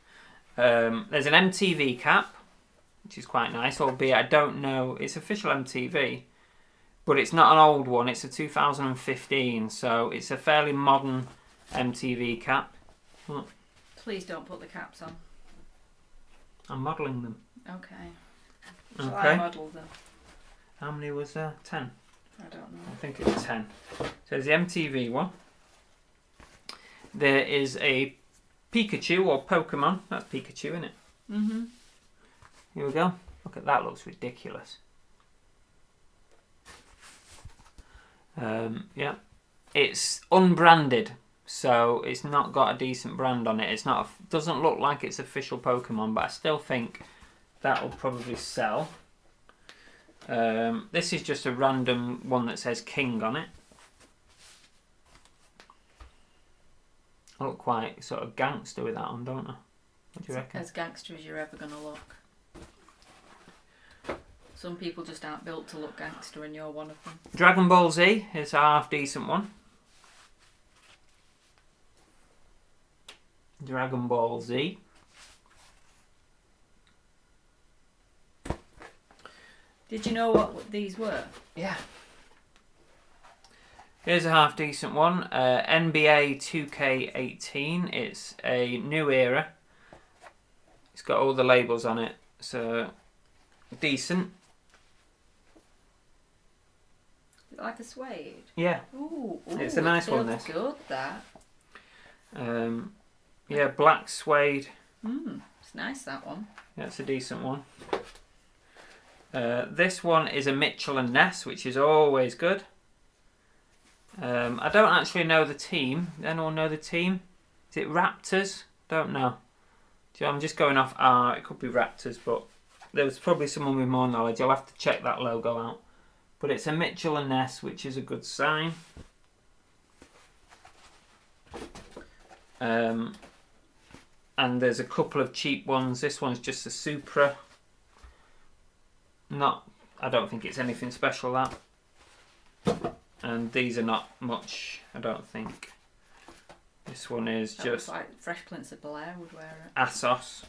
There's an MTV cap, which is quite nice, albeit I don't know. It's official MTV, but it's not an old one. It's a 2015, so it's a fairly modern MTV cap. Look, Please don't put the caps on. I'm modelling them. Okay. Shall I model them? How many was there? 10? I don't know. I think it's 10. So there's the MTV one. There is a Pikachu or Pokemon. That's Pikachu, isn't it? Mm-hmm. Here we go. Look at that, looks ridiculous. Yeah. It's unbranded, so it's not got a decent brand on it. It's not. Doesn't look like it's official Pokemon, but I still think that will probably sell. This is just a random one that says King on it. I look quite sort of gangster with that on, don't I? What do you reckon? As gangster as you're ever going to look. Some people just aren't built to look gangster, and you're one of them. Dragon Ball Z is a half decent one. Dragon Ball Z. Did you know what these were? Yeah. Here's a half decent one. NBA 2K18. It's a new era. It's got all the labels on it, so decent. Is it like a suede? Yeah. Ooh, It's a nice one. This. Good, that. Yeah, black suede. It's nice, that one. That's a decent one. This one is a Mitchell and Ness, which is always good. I don't actually know the team. Anyone know the team? Is it Raptors? Don't know. I'm just going off it could be Raptors, but there was probably someone with more knowledge. I'll have to check that logo out. But it's a Mitchell and Ness, which is a good sign. And there's a couple of cheap ones. This one's just a Supra. I don't think it's anything special, that. And these are not much, I don't think. This one is That just looks like Fresh Prince of Bel-Air would wear it. ASOS.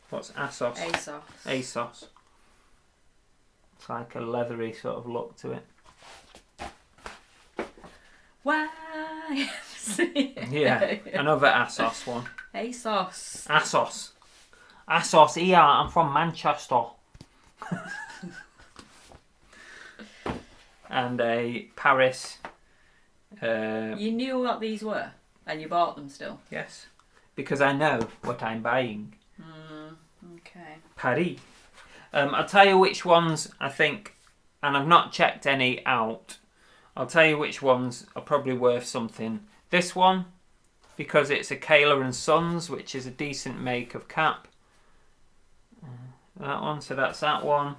What's ASOS? ASOS. ASOS. It's like a leathery sort of look to it. Why? Yeah, another ASOS one. ASOS. ASOS. ASOS, yeah, I'm from Manchester. And a Paris. You knew what these were, and you bought them still? Yes, because I know what I'm buying. Okay. Paris. I'll tell you which ones I think, and I've not checked any out. I'll tell you which ones are probably worth something. This one, because it's a Kayla and Sons, which is a decent make of cap. That one, so that's that one.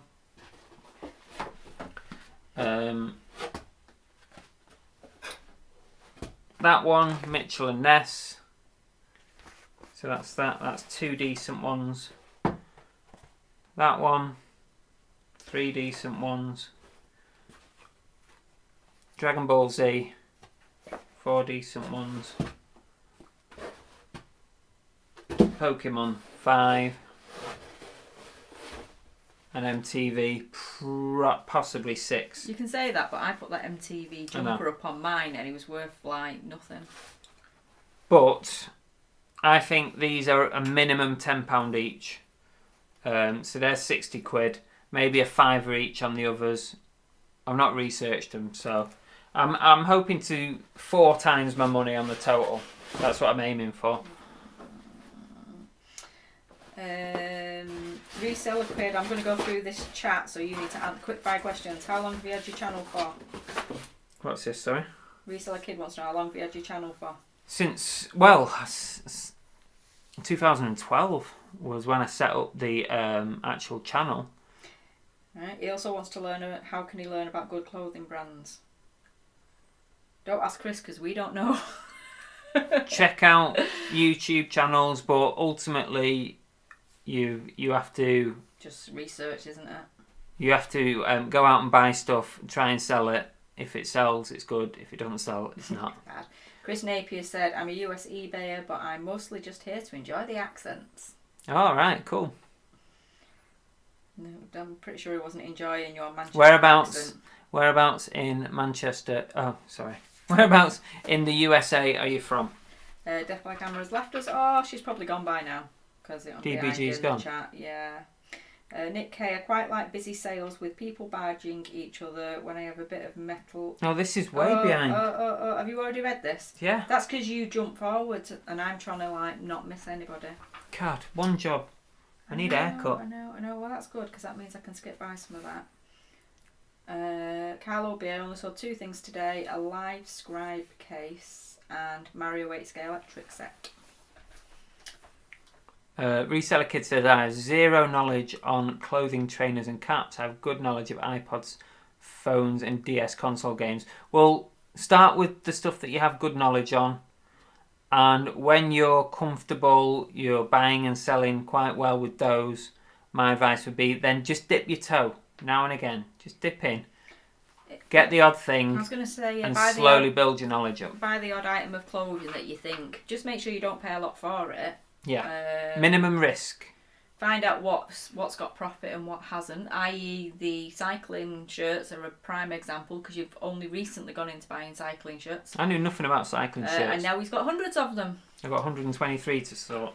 That one, Mitchell and Ness. So that's that. That's two decent ones. That one, three decent ones. Dragon Ball Z, four decent ones. Pokemon, 5. And MTV, possibly 6. You can say that, but I put that MTV jumper up on mine and it was worth like nothing. But I think these are a minimum £10 each. So they're 60 quid. Maybe a £5 each on the others. I've not researched them, so I'm hoping to 4 times my money on the total. That's what I'm aiming for. Reseller Kid, I'm going to go through this chat, so you need to answer quick fire questions. How long have you had your channel for? What's this, sorry? Reseller Kid wants to know how long have you had your channel for? Since, 2012 was when I set up the actual channel. Right. He also wants to learn how can he learn about good clothing brands. Don't ask Chris because we don't know. Check out YouTube channels, but ultimately you have to just research, isn't it? You have to go out and buy stuff, try and sell it. If it sells, it's good. If it doesn't sell, it's not. Bad. Chris Napier said, "I'm a US eBayer, but I'm mostly just here to enjoy the accents." All right, cool. No, I'm pretty sure he wasn't enjoying your Manchester accent. Whereabouts in Manchester? Oh, sorry. Whereabouts in the USA are you from? Death by Camera's left us. Oh, she's probably gone by now because it DBG's gone. The chat. Yeah. Nick K, I quite like busy sales with people badging each other when I have a bit of metal. Oh, this is way behind. Have you already read this? Yeah. That's because you jump forward and I'm trying to like not miss anybody. God, one job. I need a haircut. I know. Well, that's good because that means I can skip by some of that. Carlo B, I only saw 2 things today: a live scribe case and Mario 8K electric set. Reseller Kid says, I have zero knowledge on clothing, trainers and caps. I have good knowledge of iPods, phones and DS console games. Well, start with the stuff that you have good knowledge on. And when you're comfortable, you're buying and selling quite well with those, my advice would be then just dip your toe. now and again. Just dip in. Get the odd I thing was going to say, and slowly build your knowledge up. buy the odd item of clothing that you think. Just make sure you don't pay a lot for it. Yeah. Minimum risk. Find out what's got profit and what hasn't, i.e. the cycling shirts are a prime example because you've only recently gone into buying cycling shirts. I knew nothing about cycling shirts. And now he's got hundreds of them. I've got 123 to sort.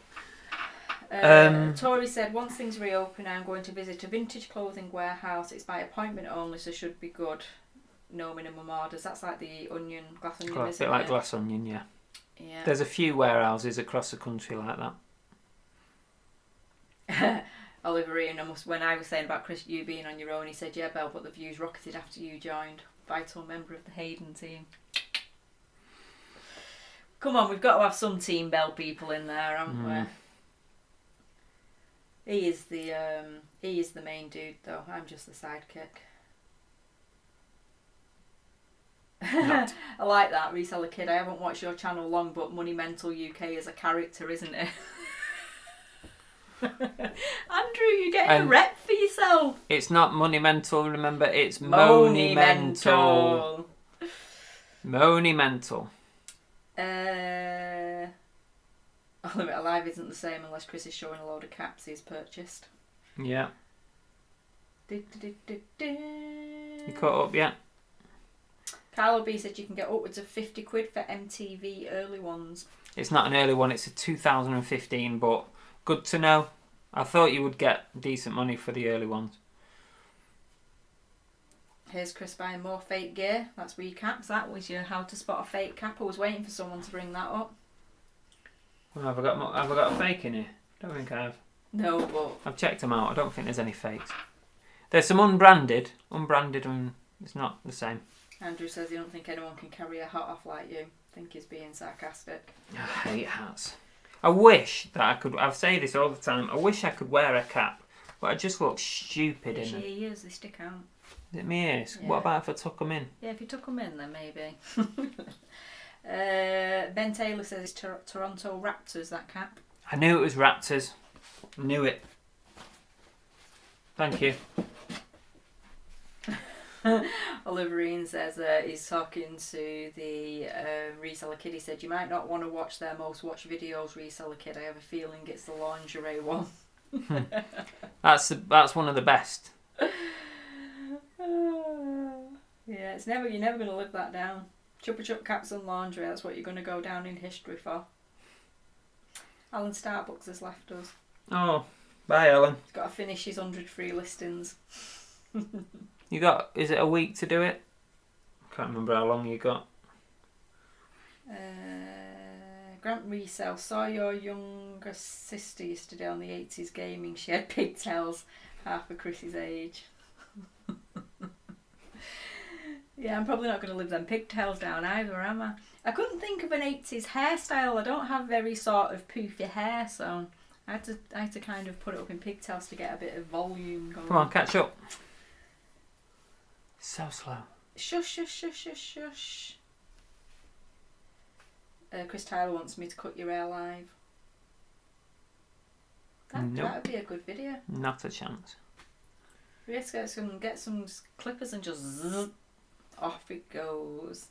Tori said, once things reopen, I'm going to visit a vintage clothing warehouse. It's by appointment only, so should be good. No minimum orders. That's like the glass onion, A isn't bit like it? glass onion, yeah. Yeah. There's a few warehouses across the country like that. Oliver Ian, when I was saying about Chris, you being on your own, he said, yeah, Belle, but the views rocketed after you joined. Vital member of the Hayden team. Come on, we've got to have some Team Belle people in there, haven't we? He is the main dude, though. I'm just the sidekick. I like that, Reseller Kid. I haven't watched your channel long, but Money Mental UK is a character, isn't it? Andrew, you're getting a rep for yourself. It's not Money Mental, remember, it's Money Mental. Money Mental. Limit Alive isn't the same unless Chris is showing a load of caps he's purchased. Yeah. You caught up yet? Carlo B said you can get upwards of 50 quid for MTV early ones. It's not an early one, it's a 2015, but good to know. I thought you would get decent money for the early ones. Here's Chris buying more fake gear. That's recaps. That was your how to spot a fake cap. I was waiting for someone to bring that up. Well, have I got a fake in here? I don't think I have. No, but I've checked them out. I don't think there's any fakes. There's some unbranded, and it's not the same. Andrew says he don't think anyone can carry a hat off like you. I think he's being sarcastic. I hate hats. I wish that I could. I say this all the time. I wish I could wear a cap, but I just look stupid in it. Your ears, they stick out. Is it my ears? Yeah. What about if I tuck them in? Yeah, if you took them in, then maybe. Ben Taylor says it's Toronto Raptors, that cap. I knew it was Raptors. Knew it. Thank you. Oliverine says he's talking to the Reseller Kid. He said, you might not want to watch their most watched videos, Reseller Kid. I have a feeling it's the lingerie one. That's one of the best. Yeah, you're never going to live that down. Chupa Chup caps and laundry, that's what you're going to go down in history for. Alan Starbucks has left us. Oh, bye Alan. He's got to finish his 100 free listings. Is it a week to do it? Can't remember how long you got. Grant Resell, saw your younger sister yesterday on the 80s gaming. She had pigtails, half of Chris's age. Yeah, I'm probably not going to live them pigtails down either, am I? I couldn't think of an 80s hairstyle. I don't have very sort of poofy hair, so I had to kind of put it up in pigtails to get a bit of volume going. Come on, catch up. So slow. Shush, shush, shush, shush, shush. Chris Tyler wants me to cut your hair live. That would be a good video. Not a chance. We have to get some clippers and just zzz, off it goes.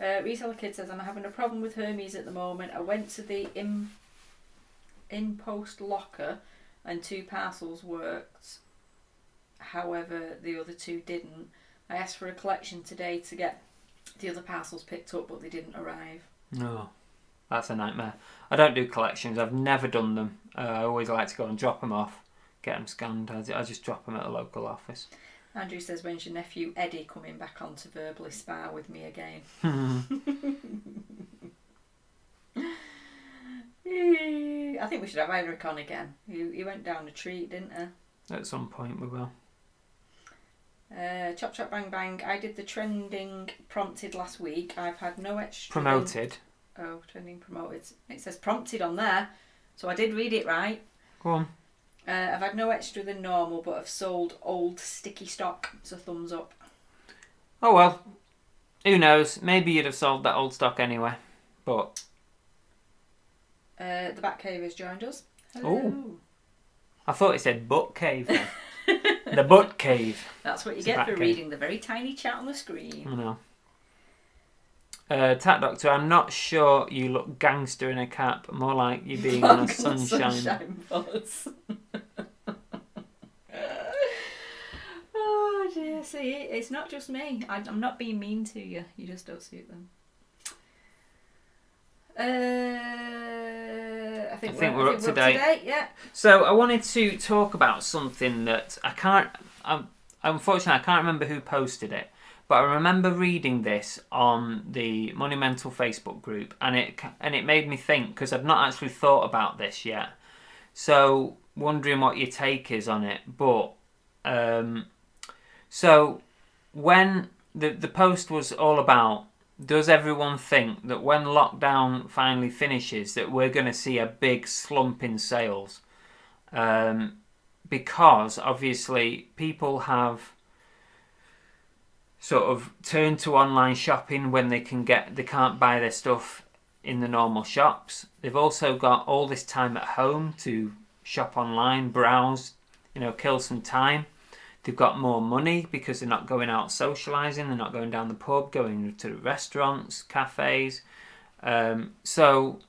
Reseller Kid says, I'm having a problem with Hermes at the moment. I went to the in-post locker and 2 parcels worked. However, the other 2 didn't. I asked for a collection today to get the other parcels picked up, but they didn't arrive. No, that's a nightmare. I don't do collections. I've never done them. I always like to go and drop them off, get them scanned. I just drop them at a local office. Andrew says, when's your nephew Eddie coming back on to verbally spar with me again? I think we should have Eric on again. He went down a treat, didn't he? At some point we will. Chop Chop Bang Bang. I did the trending prompted last week. I've had no extra... Promoted? Oh, trending promoted. It says prompted on there, so I did read it right. Go on. I've had no extra than normal, but I've sold old sticky stock. It's a thumbs up. Oh well. Who knows? Maybe you'd have sold that old stock anyway. But... the Bat Cave has joined us. Hello. Oh. I thought it said butt cave. The butt cave. That's what you It's get a for bat reading the very tiny chat on the screen. I know. Tat Doctor, I'm not sure you look gangster in a cap. More like you being on a sunshine. Bus. Oh dear, see, it's not just me. I'm not being mean to you. You just don't suit them. I think we're up to date. Yeah. So I wanted to talk about something that unfortunately I can't remember who posted it, but I remember reading this on the Monumental Facebook group, and it made me think, because I've not actually thought about this yet. So wondering what your take is on it. But so when the post was all about, does everyone think that when lockdown finally finishes that we're going to see a big slump in sales? Because obviously people have sort of turned to online shopping when they can't buy their stuff in the normal shops. They've also got all this time at home to shop online, browse, kill some time. They've got more money because they're not going out socialising, they're not going down the pub, going to restaurants, cafes. So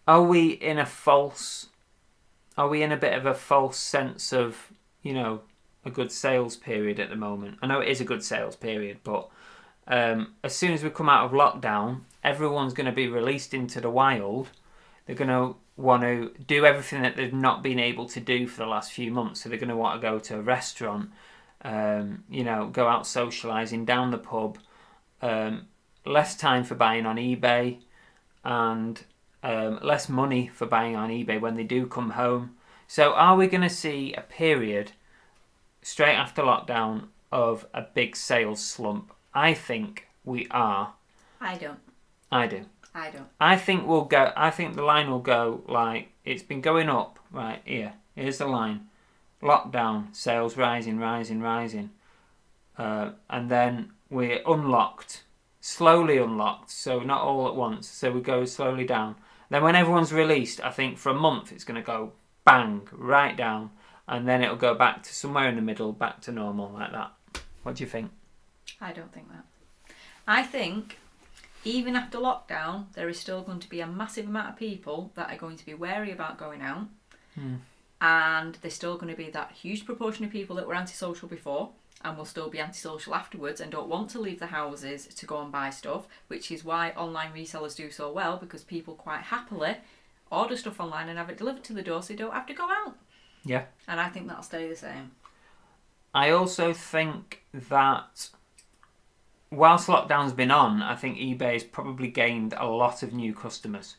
are we in a bit of a false sense of, a good sales period at the moment? I know it is a good sales period, but as soon as we come out of lockdown, everyone's going to be released into the wild. They're going to want to do everything that they've not been able to do for the last few months. So they're going to want to go to a restaurant, go out socialising, down the pub, less time for buying on eBay, and less money for buying on eBay when they do come home. So are we going to see a period straight after lockdown of a big sales slump? I think we are. I don't. I do. I don't. I think the line will go like it's been going up right here. Here's the line: lockdown, sales rising, and then we're slowly unlocked. So not all at once. So we go slowly down. Then when everyone's released, I think for a month it's going to go bang right down, and then it'll go back to somewhere in the middle, back to normal like that. What do you think? I don't think that. I think even after lockdown, there is still going to be a massive amount of people that are going to be wary about going out. And there's still going to be that huge proportion of people that were antisocial before and will still be antisocial afterwards and don't want to leave the houses to go and buy stuff, which is why online resellers do so well, because people quite happily order stuff online and have it delivered to the door so they don't have to go out. Yeah. And I think that'll stay the same. I also think that whilst lockdown's been on, I think eBay's probably gained a lot of new customers.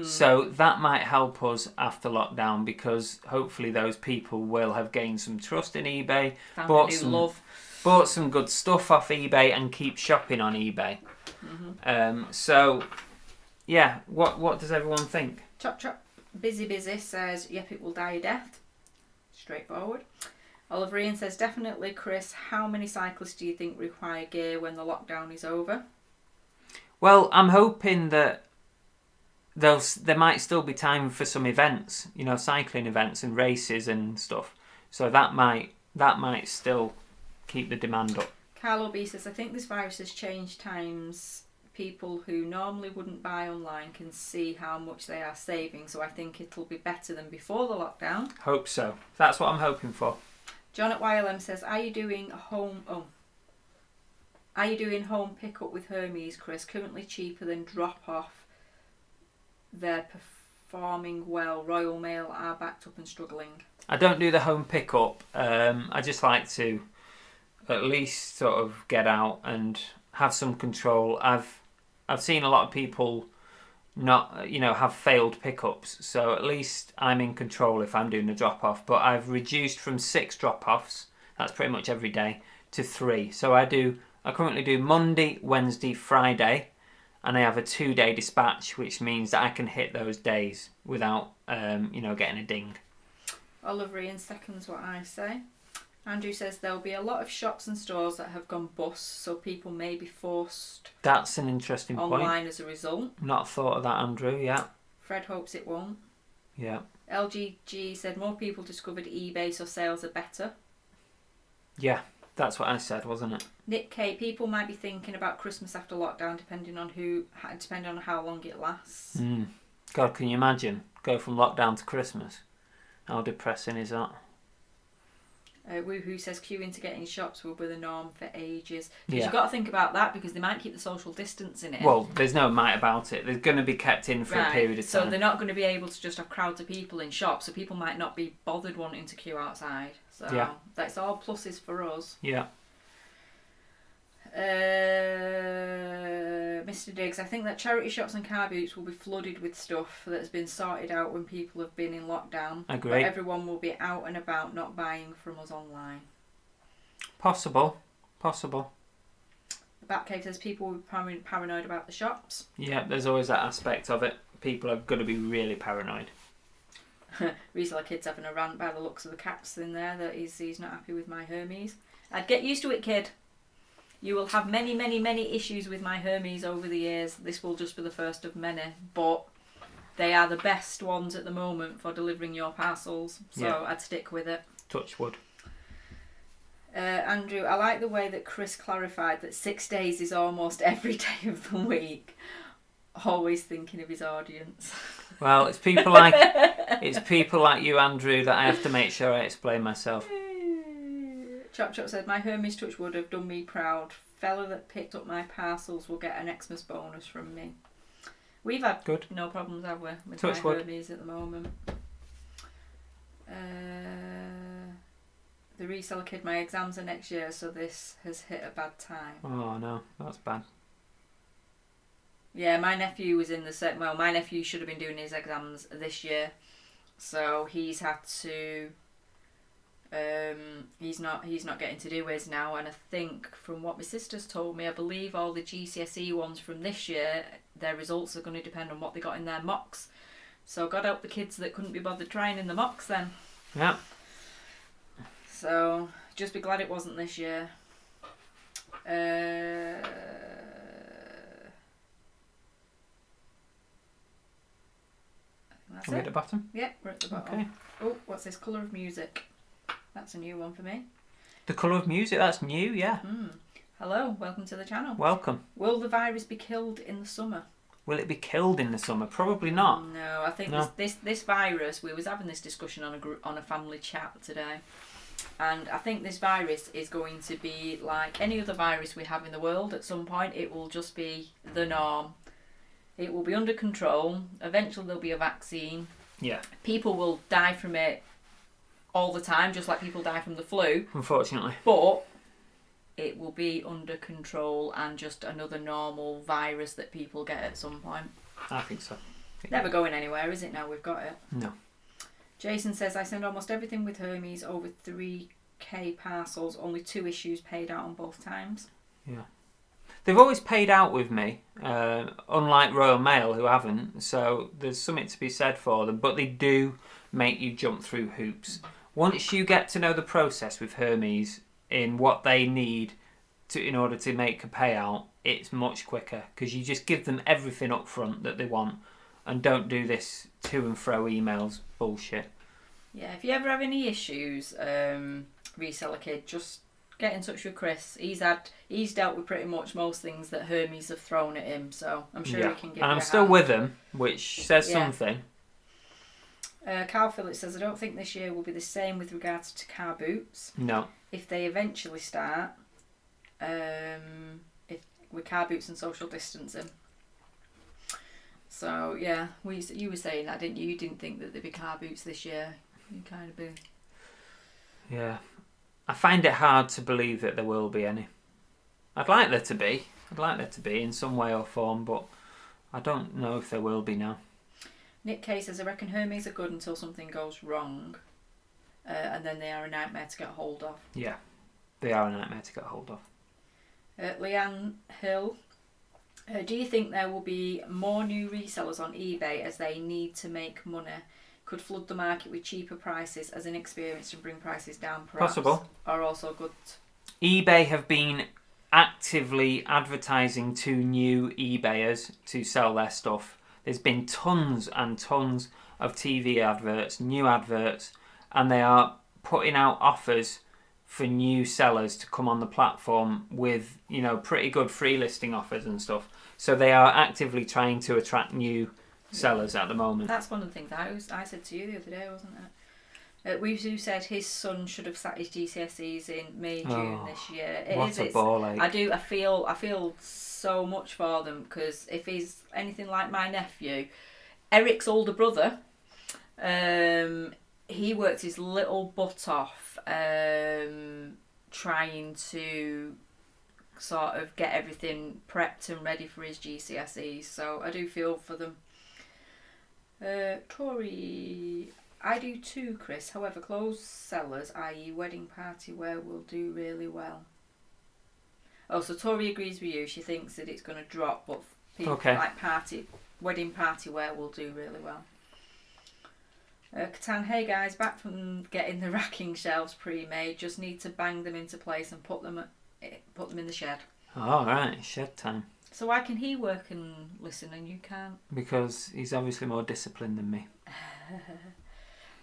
So that might help us after lockdown, because hopefully those people will have gained some trust in eBay, bought some good stuff off eBay and keep shopping on eBay. So, yeah, what does everyone think? Chop chop. Busy says, yep, it will die a death. Straightforward. Oliver Ian says, definitely, Chris. How many cyclists do you think require gear when the lockdown is over? Well, I'm hoping that there might still be time for some events, cycling events and races and stuff. So that might still keep the demand up. Carlo B says, I think this virus has changed times. People who normally wouldn't buy online can see how much they are saving. So I think it'll be better than before the lockdown. Hope so. That's what I'm hoping for. John at YLM says, are you doing home pickup with Hermes, Chris? Currently cheaper than drop off. They're performing well. Royal Mail are backed up and struggling. I don't do the home pickup. I just like to at least sort of get out and have some control. I've seen a lot of people not have failed pickups, so at least I'm in control if I'm doing a drop off. But I've reduced from 6 drop offs, that's pretty much every day, to 3. So I currently do Monday, Wednesday, Friday, and I have a 2-day dispatch, which means that I can hit those days without getting a ding. Oliver Ian seconds what I say. Andrew says there'll be a lot of shops and stores that have gone bust, so people may be forced. That's an interesting online point. As a result. Not thought of that, Andrew. Yeah. Fred hopes it won't. Yeah. LGG said more people discovered eBay, so sales are better. Yeah, that's what I said, wasn't it? Nick K, people might be thinking about Christmas after lockdown, depending on how long it lasts. God, can you imagine? Go from lockdown to Christmas. How depressing is that? Woohoo says queuing to get in shops will be the norm for ages. Because Yeah. you've got to think about that, because they might keep the social distance in it. Well, there's no might about it. They're going to be kept in for a period of time. So they're not going to be able to just have crowds of people in shops, so people might not be bothered wanting to queue outside. So yeah. That's all pluses for us. Yeah. Mr. Diggs, I think that charity shops and car boots will be flooded with stuff that has been sorted out when people have been in lockdown. Agree. But everyone will be out and about, not buying from us online. Possible. The Batcave says people will be paranoid about the shops. Yeah, there's always that aspect of it. People are going to be really paranoid. Reseller Kid's having a rant by the looks of the caps in there that he's not happy with my Hermes. I'd get used to it, kid. You will have many, many, many issues with my Hermes over the years. This will just be the first of many. But they are the best ones at the moment for delivering your parcels. So yeah. I'd stick with it. Touch wood. Andrew, I like the way that Chris clarified that 6 days is almost every day of the week. Always thinking of his audience. Well, it's people like you, Andrew, that I have to make sure I explain myself. Chop Chop said, my Hermes touch would have done me proud. Fella that picked up my parcels will get an Xmas bonus from me. We've had no problems, have we, with touch my wood. Hermes at the moment. The Reseller Kid, my exams are next year, so this has hit a bad time. Oh no, that's bad. Yeah, my nephew was in the set. Well, my nephew should have been doing his exams this year, so he's had to. He's not getting to do his now, and I think from what my sister's told me, I believe all the GCSE ones from this year, their results are going to depend on what they got in their mocks. So God help the kids that couldn't be bothered trying in the mocks then. Yeah. So just be glad it wasn't this year. Are we at the bottom? Yeah, we're at the bottom. Okay. Oh, what's this? Colour of Music. That's a new one for me. The Colour of Music, that's new, yeah. Hello, welcome to the channel. Welcome. Will the virus be killed in the summer? Will it be killed in the summer? Probably not. No, I think this virus, we was having this discussion on a family chat today, and I think this virus is going to be like any other virus we have in the world. At some point it will just be the norm. It will be under control. Eventually there'll be a vaccine. Yeah. People will die from it all the time, just like people die from the flu. Unfortunately. But it will be under control and just another normal virus that people get at some point. I think so. Never going anywhere, is it now we've got it? No. Jason says, I send almost everything with Hermes, over 3k parcels, only 2 issues paid out on both times. Yeah. They've always paid out with me, unlike Royal Mail, who haven't, so there's something to be said for them, but they do make you jump through hoops. Once you get to know the process with Hermes in what they need in order to make a payout, it's much quicker, because you just give them everything up front that they want and don't do this to and fro emails bullshit. Yeah, if you ever have any issues, Reseller Kid, just get in touch with Chris. He's dealt with pretty much most things that Hermes have thrown at him, so I'm sure he can give you a hand. And I'm still with him, which says something. Carl Phillips says, I don't think this year will be the same with regards to car boots. No. If they eventually start, with car boots and social distancing. So yeah, you were saying that, didn't you? You didn't think that there'd be car boots this year. You kind of be. Yeah, I find it hard to believe that there will be any. I'd like there to be in some way or form, but I don't know if there will be now. Nick K says, I reckon Hermes are good until something goes wrong, and then they are a nightmare to get hold of. Yeah, they are a nightmare to get hold of. Leanne Hill, do you think there will be more new resellers on eBay as they need to make money? Could flood the market with cheaper prices as inexperienced and bring prices down, perhaps? Possible. Are also good. eBay have been actively advertising to new eBayers to sell their stuff. There's been tons and tons of TV adverts, new adverts, and they are putting out offers for new sellers to come on the platform with, pretty good free listing offers and stuff. So they are actively trying to attract new sellers at the moment. That's one of the things I said to you the other day, wasn't it? We've said his son should have sat his GCSEs in May, June this year. What a ball ache. I feel so much for them, because if he's anything like my nephew, Eric's older brother, he worked his little butt off trying to sort of get everything prepped and ready for his GCSEs. So I do feel for them. Tori, I do too, Chris. However, clothes sellers, i.e. wedding party wear, will do really well. Oh, so Tori agrees with you. She thinks that it's going to drop, but people like wedding party wear will do really well. Catan, hey guys, back from getting the racking shelves pre-made. Just need to bang them into place and put them in the shed. All right, shed time. So why can he work and listen and you can't? Because he's obviously more disciplined than me.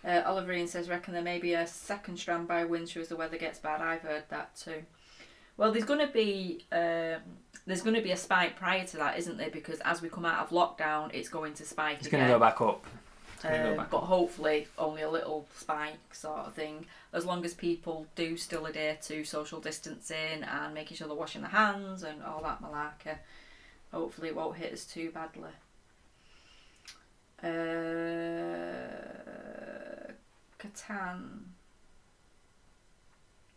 Oliver Ian says, reckon there may be a second strand by winter as the weather gets bad. I've heard that too. Well, there's going to be a spike prior to that, isn't there? Because as we come out of lockdown, it's going to spike. It's going to go back up. But hopefully only a little spike sort of thing, as long as people do still adhere to social distancing and making sure they're washing their hands and all that malarkey. Hopefully it won't hit us too badly. Catan.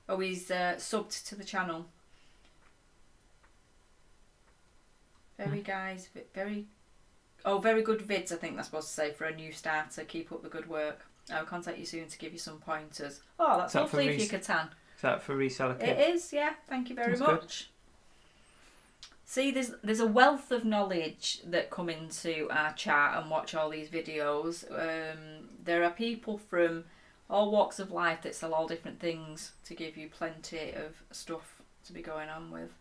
Oh, he's subbed to the channel. Very good vids, I think that's supposed to say, for a new starter. Keep up the good work. I'll contact you soon to give you some pointers. Oh, that's lovely for you, Catan. Is that for Reseller Kit? It is, yeah. Thank you very much. Good. See, there's a wealth of knowledge that come into our chat and watch all these videos. There are people from all walks of life that sell all different things to give you plenty of stuff to be going on with.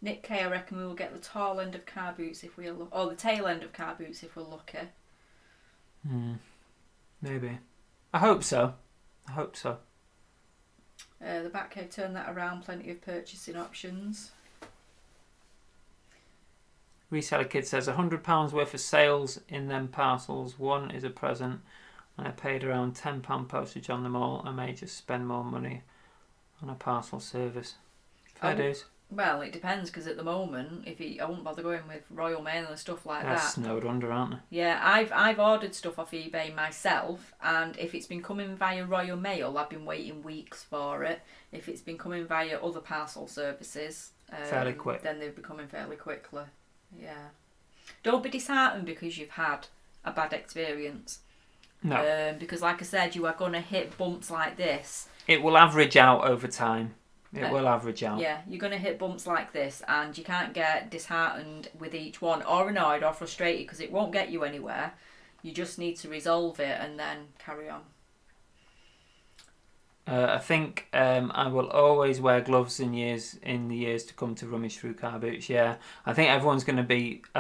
Nick K, I reckon we will get the tail end of car boots if we're lucky. Maybe. I hope so. The Batcave turned that around. Plenty of purchasing options. Reseller Kid says £100 worth of sales in them parcels. One is a present, and I paid around £10 postage on them all. I may just spend more money on a parcel service. Fair dues. Well, it depends, because at the moment, I wouldn't bother going with Royal Mail and stuff like that. They're snowed under, aren't they? Yeah, I've ordered stuff off eBay myself, and if it's been coming via Royal Mail, I've been waiting weeks for it. If it's been coming via other parcel services, fairly quick. Then they'll be coming fairly quickly. Yeah. Don't be disheartened because you've had a bad experience. No. Because like I said, you are going to hit bumps like this. It will average out over time. It will average out. Yeah, you're going to hit bumps like this, and you can't get disheartened with each one, or annoyed or frustrated, because it won't get you anywhere. You just need to resolve it and then carry on. I think I will always wear gloves in the years to come to rummage through car boots. Yeah, I think I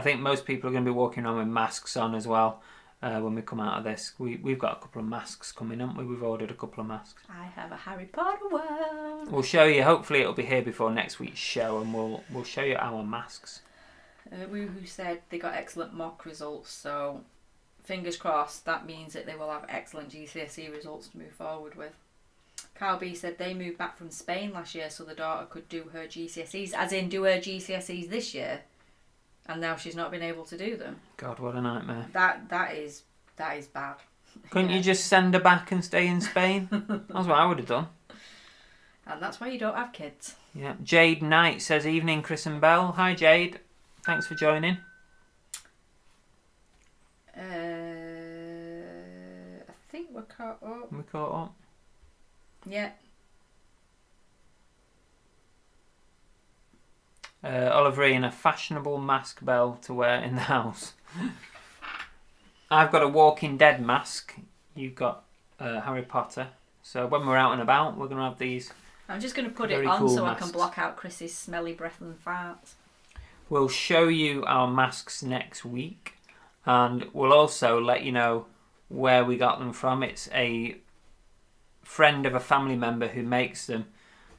think most people are going to be walking around with masks on as well. When we come out of this, we've got a couple of masks coming, haven't we? We've ordered a couple of masks. I have a Harry Potter one. We'll show you. Hopefully, it'll be here before next week's show, and we'll show you our masks. Woohoo said they got excellent mock results, so fingers crossed. That means that they will have excellent GCSE results to move forward with. Carl B said they moved back from Spain last year, so the daughter could do her GCSEs, as in do her GCSEs this year. And now she's not been able to do them. God, what a nightmare. That is bad. Couldn't you just send her back and stay in Spain? That's what I would have done. And that's why you don't have kids. Yeah. Jade Knight says, evening, Chris and Belle. Hi, Jade. Thanks for joining. I think we're caught up. We caught up? Yeah. Oliver Ian, a fashionable mask, Belle, to wear in the house. I've got a Walking Dead mask. You've got Harry Potter. So when we're out and about, we're going to have these. I'm just going to put it on cool so masks. I can block out Chris's smelly breath and farts. We'll show you our masks next week. And we'll also let you know where we got them from. It's a friend of a family member who makes them.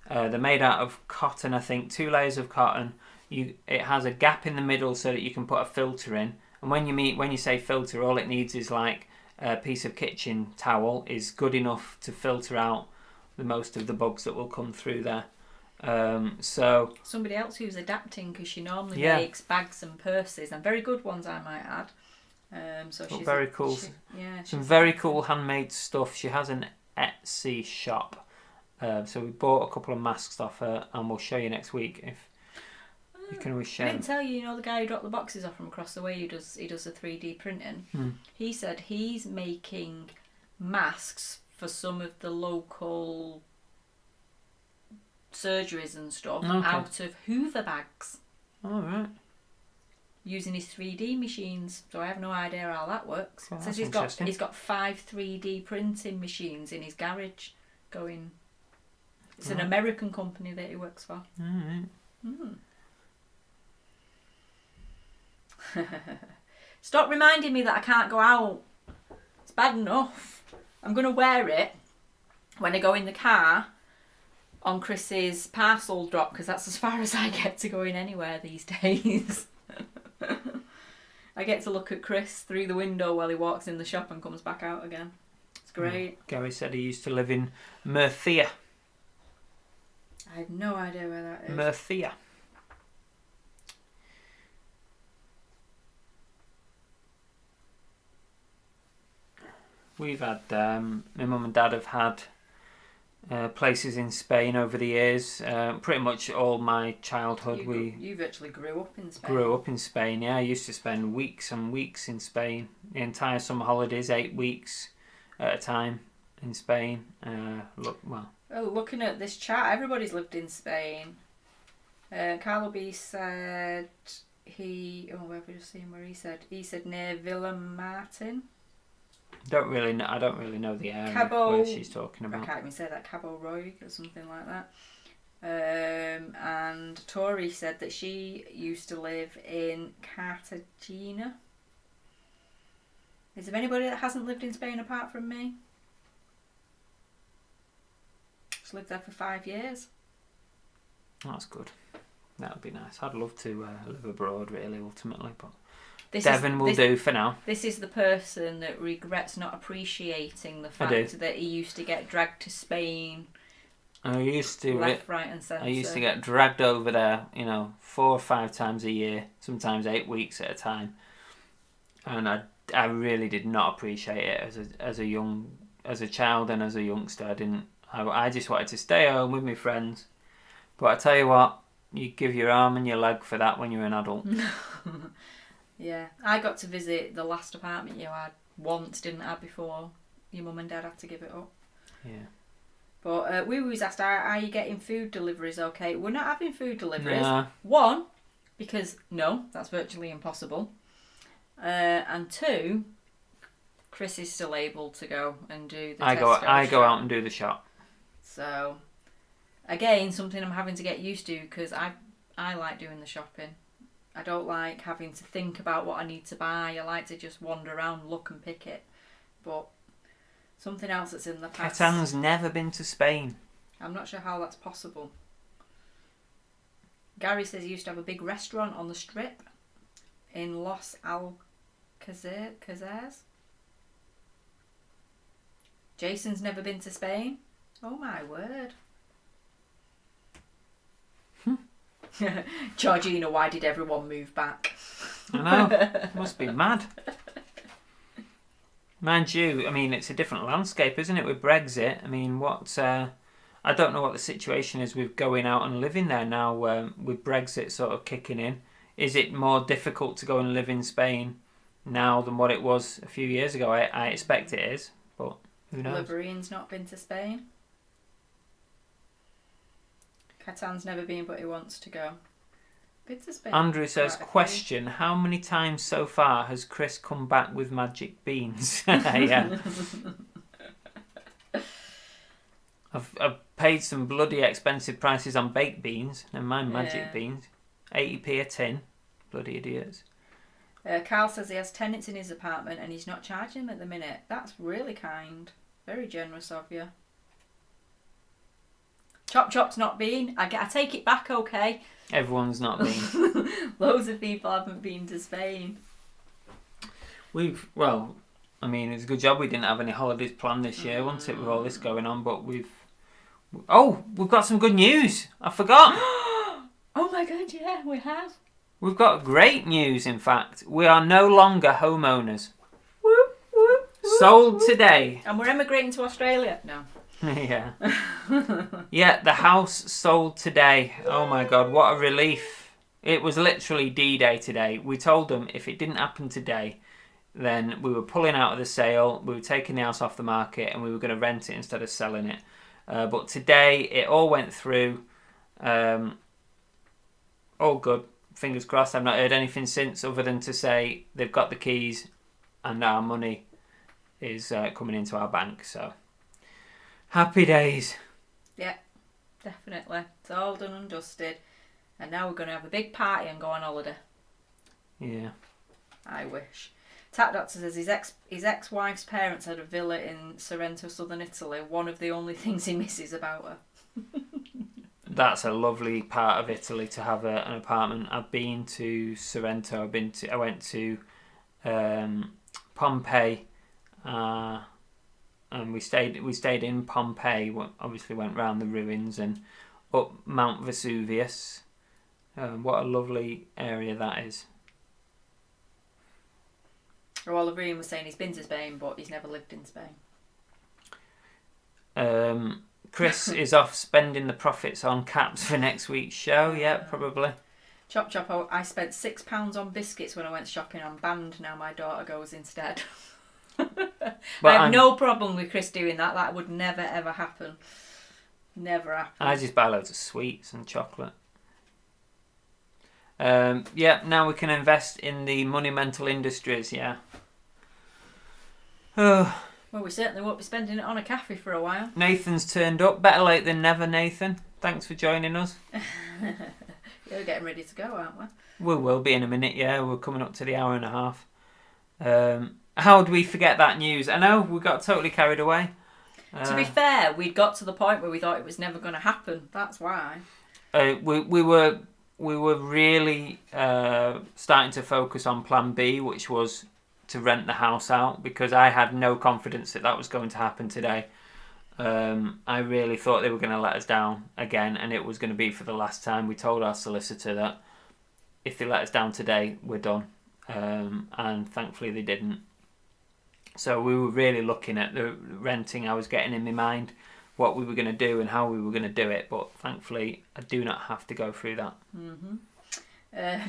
They're made out of cotton, I think, 2 layers of cotton. It has a gap in the middle so that you can put a filter in. And when you say filter, all it needs is like a piece of kitchen towel is good enough to filter out the most of the bugs that will come through there. So somebody else who's adapting, because she normally Yeah. makes bags and purses, and very good ones, I might add. So But she's very cool. Some Some very cool handmade stuff. She has an Etsy shop. So we bought a couple of masks off her, and we'll show you next week if you can always I share didn't them. tell you, the guy who dropped the boxes off from across the way, he does the 3D printing. He said he's making masks for some of the local surgeries and stuff out of Hoover bags. All right. Using his 3D machines, so I have no idea how that works. Well, Says he's got 5 3D printing machines in his garage going. It's an American company that he works for. All right. Stop reminding me that I can't go out. It's bad enough. I'm going to wear it when I go in the car on Chris's parcel drop, because that's as far as I get to going anywhere these days. I get to look at Chris through the window while he walks in the shop and comes back out again. It's great. Gary said he used to live in Murcia. I have no idea where that is. Murcia. We've had, my mum and dad have had places in Spain over the years. Pretty much all my childhood You virtually grew up in Spain. grew up in Spain. Yeah, I used to spend weeks and weeks in Spain. The entire summer holidays, 8 weeks at a time in Spain. Looking at this chat, everybody's lived in Spain. Carlo B said where have we just seen where he said near Villa Martin. I don't really know the area Cabo, where she's talking I about. can't even say that, Cabo Roy or something like that. And Tori said that she used to live in Cartagena. Is there anybody that hasn't lived in Spain apart from me? Just lived there for 5 years. That's good. That would be nice. I'd love to live abroad, really, ultimately, but This Devon will do for now. This is the person that regrets not appreciating the fact that he used to get dragged to Spain. I used to left, right, and centre. I used to get dragged over there, 4 or 5 times a year, sometimes 8 weeks at a time, and I really did not appreciate it as a child and as a youngster. I just wanted to stay home with my friends. But I tell you what, you give your arm and your leg for that when you're an adult. Yeah, I got to visit the last apartment you had once, didn't I, before your mum and dad had to give it up. Yeah. But we always asked, are you getting food deliveries okay? We're not having food deliveries. Nah. 1, because no, that's virtually impossible. And 2, Chris is still able to go and do the Tesco I go shop. out and do the shop. So, again, something I'm having to get used to, because I like doing the shopping. I don't like having to think about what I need to buy. I like to just wander around, look and pick it. But something else that's in the past. Catan's never been to Spain. I'm not sure how that's possible. Gary says he used to have a big restaurant on the strip in Los Alcazares. Jason's never been to Spain. Oh my word. Georgina, why did everyone move back? I know. Must be mad. Mind you, I mean, it's a different landscape, isn't it, with Brexit? I mean, I don't know what the situation is with going out and living there now with Brexit sort of kicking in. Is it more difficult to go and live in Spain now than what it was a few years ago? I expect it is, but who knows? Laverine's not been to Spain. Catan's never been, but he wants to go. Been to Spain. Andrew says, question, how many times so far has Chris come back with magic beans? Yeah. I've paid some bloody expensive prices on baked beans, and mind magic beans. 80p a tin. Bloody idiots. Carl says he has tenants in his apartment and he's not charging them at the minute. That's really kind. Very generous of you. Chop's not been. I take it back, okay? Everyone's not been. Loads of people haven't been to Spain. Well, I mean, it's a good job we didn't have any holidays planned this year, wasn't it, with all this going on, but we've got some good news. I forgot. Oh my god, yeah, we have. We've got great news, in fact. We are no longer homeowners. Whoop, whoop, whoop, Sold today. And we're emigrating to Australia. No. Yeah. Yeah, the house sold today. Oh my god, what a relief. It was literally D-Day today. We told them if it didn't happen today, then we were pulling out of the sale, we were taking the house off the market, and we were going to rent it instead of selling it. But today, it all went through. All good. Fingers crossed. I've not heard anything since other than to say they've got the keys and our money is coming into our bank. So, happy days. Yeah, definitely. It's all done and dusted. And now we're going to have a big party and go on holiday. Yeah. I wish. Tap Doctor says his ex-wife's parents had a villa in Sorrento, southern Italy. One of the only things he misses about her. That's a lovely part of Italy to have an apartment. I've been to Sorrento. I went to Pompeii, and we stayed in Pompeii. Obviously, went round the ruins and up Mount Vesuvius. What a lovely area that is. Well, Lorraine was saying he's been to Spain, but he's never lived in Spain. Chris is off spending the profits on caps for next week's show. Yeah, probably. Chop. I spent £6 on biscuits when I went shopping. I'm banned now. My daughter goes instead. I have no problem with Chris doing that. That would never ever happen. Never happen. I just buy loads of sweets and chocolate. Yeah, now we can invest in the monumental industries. Yeah. Oh. Well, we certainly won't be spending it on a cafe for a while. Nathan's turned up. Better late than never, Nathan. Thanks for joining us. We're getting ready to go, aren't we? We will be in a minute, yeah. We're coming up to the hour and a half. How did we forget that news? I know, we got totally carried away. To be fair, we'd got to the point where we thought it was never going to happen. That's why. We were really starting to focus on plan B, which was to rent the house out, because I had no confidence that was going to happen today. I really thought they were going to let us down again, and it was going to be for the last time. We told our solicitor that if they let us down today, we're done. And thankfully they didn't. So we were really looking at the renting. I was getting in my mind what we were going to do and how we were going to do it, but thankfully I do not have to go through that. Mm-hmm.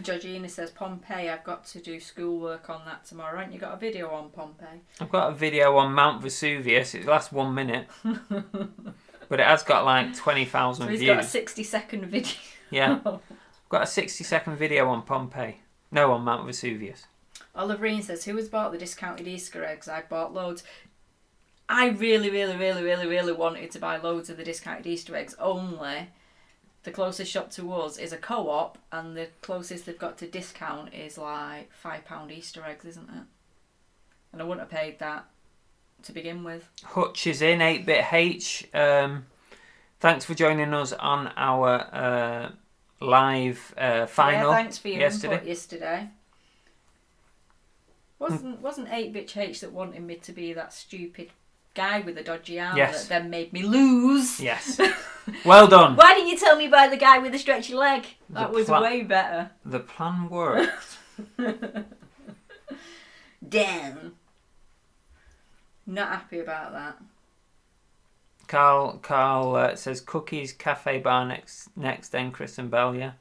Georgina says, Pompeii, I've got to do schoolwork on that tomorrow. Haven't you got a video on Pompeii? I've got a video on Mount Vesuvius. It lasts 1 minute. But it has got like 20,000 views. So he's got a 60-second video. Yeah. I've got a 60-second video on Pompeii. No, on Mount Vesuvius. Oliverine says, who has bought the discounted Easter eggs? I bought loads. I really wanted to buy loads of the discounted Easter eggs, only the closest shop to us is a co-op, and the closest they've got to discount is like £5 Easter eggs, isn't it? And I wouldn't have paid that to begin with. Hutch is in, 8-Bit H. Thanks for joining us on our live final. Yeah, thanks for your yesterday. input yesterday. Wasn't 8-Bit H that wanted me to be that stupid guy with the dodgy arm that then made me lose? Yes. Well done. Why didn't you tell me about the guy with the stretchy leg? That was way better. The plan worked. Damn. Not happy about that. Carl says cookies, cafe bar next then Chris and Bell, yeah?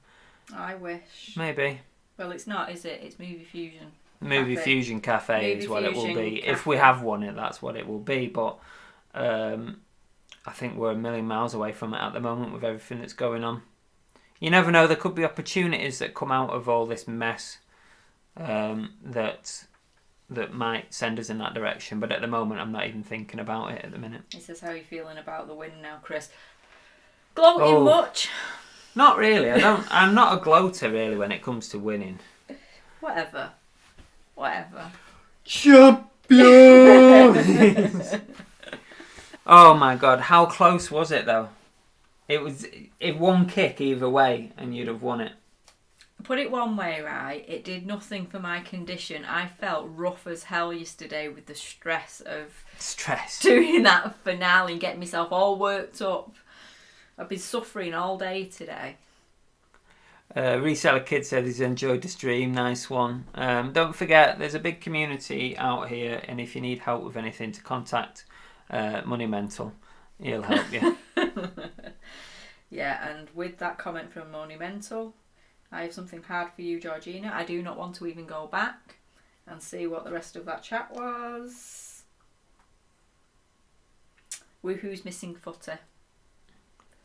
I wish. Maybe. Well, it's not, is it? It's Movie Fusion. Movie Cafe. Fusion Cafe Movie is what it will Fusion be. Cafe. If we have one, that's what it will be. But I think we're a million miles away from it at the moment with everything that's going on. You never know, there could be opportunities that come out of all this mess that might send us in that direction. But at the moment, I'm not even thinking about it at the minute. He says, how are you feeling about the win now, Chris? Gloating much? Not really. I'm not a gloater really when it comes to winning. Whatever. Champions! Oh my god, how close was it though? It was one kick either way, and you'd have won it. Put it one way, right? It did nothing for my condition. I felt rough as hell yesterday with the stress of doing that finale and getting myself all worked up. I've been suffering all day today. Reseller Kid said he's enjoyed the stream. Nice one. Don't forget, there's a big community out here, and if you need help with anything, to contact Money Mental. He'll help you. Yeah, and with that comment from Monumental, I have something hard for you, Georgina. I do not want to even go back and see what the rest of that chat was. Woohoo's missing footer.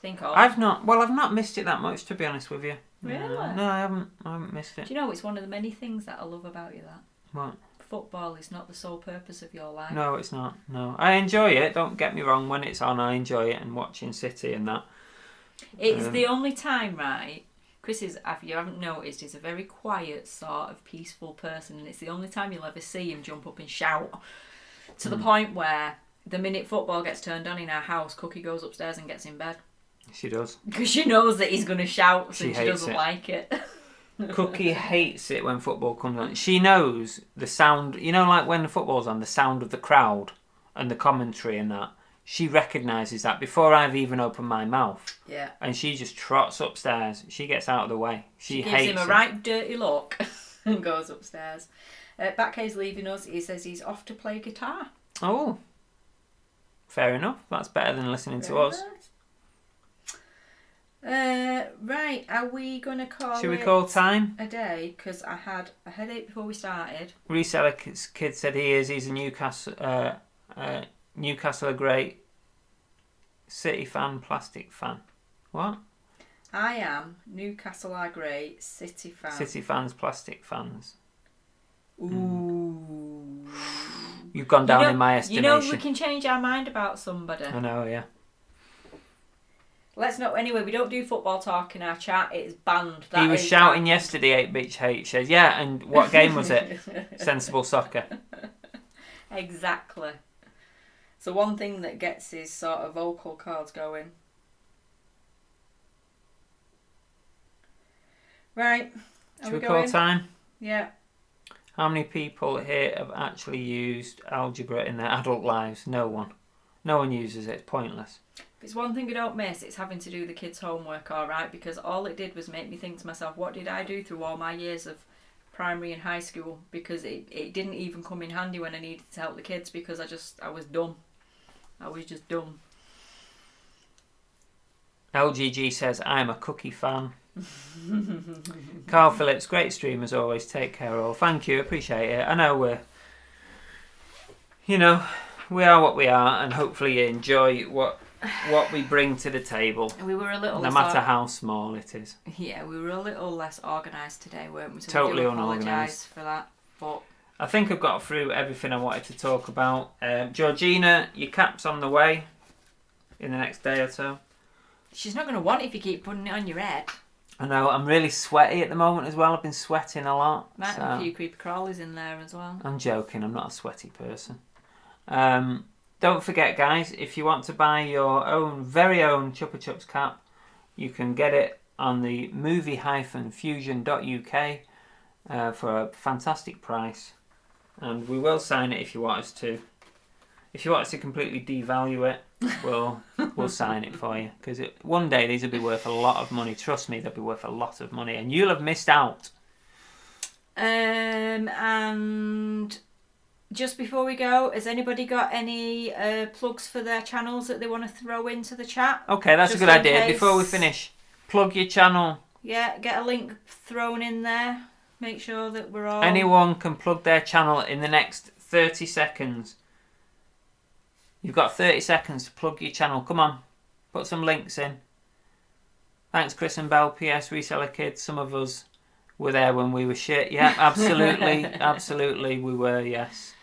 Think of. I've not missed it that much, to be honest with you. Really? No, I haven't missed it. Do you know, it's one of the many things that I love about you, that. What? Football is not the sole purpose of your life. No, it's not. No. I enjoy it, don't get me wrong. When it's on, I enjoy it, and watching City and that. It's the only time, right? Chris is, if you haven't noticed, he's a very quiet, sort of peaceful person, and it's the only time you'll ever see him jump up and shout. To the point where the minute football gets turned on in our house, Cookie goes upstairs and gets in bed. She does. Because she knows that he's going to shout, so she doesn't it. like it. Cookie hates it when football comes on. She knows the sound, like when the football's on, the sound of the crowd and the commentary and that. She recognises that before I've even opened my mouth. Yeah. And she just trots upstairs. She gets out of the way. She gives hates him a right dirty look and goes upstairs. Backhay's leaving us. He says he's off to play guitar. Oh. Fair enough. That's better than listening to us. Right, are we going to call Should we call time? A day? Because I had a headache before we started. Reseller Kid said he is. He's a Newcastle a great City fan, plastic fan. What? I am. Newcastle are great. City fans. City fans, plastic fans. Ooh. You've gone down in my estimation. We can change our mind about somebody. I know, yeah. Let's not. Anyway, we don't do football talk in our chat. It's banned. He was shouting yesterday, 8 Beach H. Says, yeah, and what game was it? Sensible Soccer. Exactly. So one thing that gets his sort of vocal cords going. Right. Should we call time? Yeah. How many people here have actually used algebra in their adult lives? No one. No one uses it. It's pointless. If it's one thing I don't miss, it's having to do the kids' homework, alright? Because all it did was make me think to myself, what did I do through all my years of primary and high school? Because it didn't even come in handy when I needed to help the kids because I was dumb. I was just dumb. LGG says, I'm a Cookie fan. Carl Phillips, great stream as always. Take care all. Thank you, appreciate it. I know we are what we are, and hopefully you enjoy what we bring to the table. We were a little no matter how small it is. Yeah, we were a little less organised today, weren't we? So totally we do unorganised. apologise for that. But I think I've got through everything I wanted to talk about. Georgina, your cap's on the way in the next day or so. She's not going to want it if you keep putting it on your head. I know, I'm really sweaty at the moment as well. I've been sweating a lot. Might have a few creepy crawlies in there as well. I'm joking, I'm not a sweaty person. Don't forget, guys, if you want to buy your very own Chupa Chups cap, you can get it on the movie-fusion.uk for a fantastic price. And we will sign it if you want us to. If you want us to completely devalue it, we'll sign it for you. Because one day these will be worth a lot of money. Trust me, they'll be worth a lot of money. And you'll have missed out. And just before we go, has anybody got any plugs for their channels that they want to throw into the chat? Okay, that's just a good idea. Before we finish, plug your channel. Yeah, get a link thrown in there. Make sure that we're all... Anyone can plug their channel in the next 30 seconds. You've got 30 seconds to plug your channel. Come on, put some links in. Thanks, Chris and Bell. PS, Reseller Kids. Some of us were there when we were shit. Yeah, absolutely. Absolutely, we were, yes.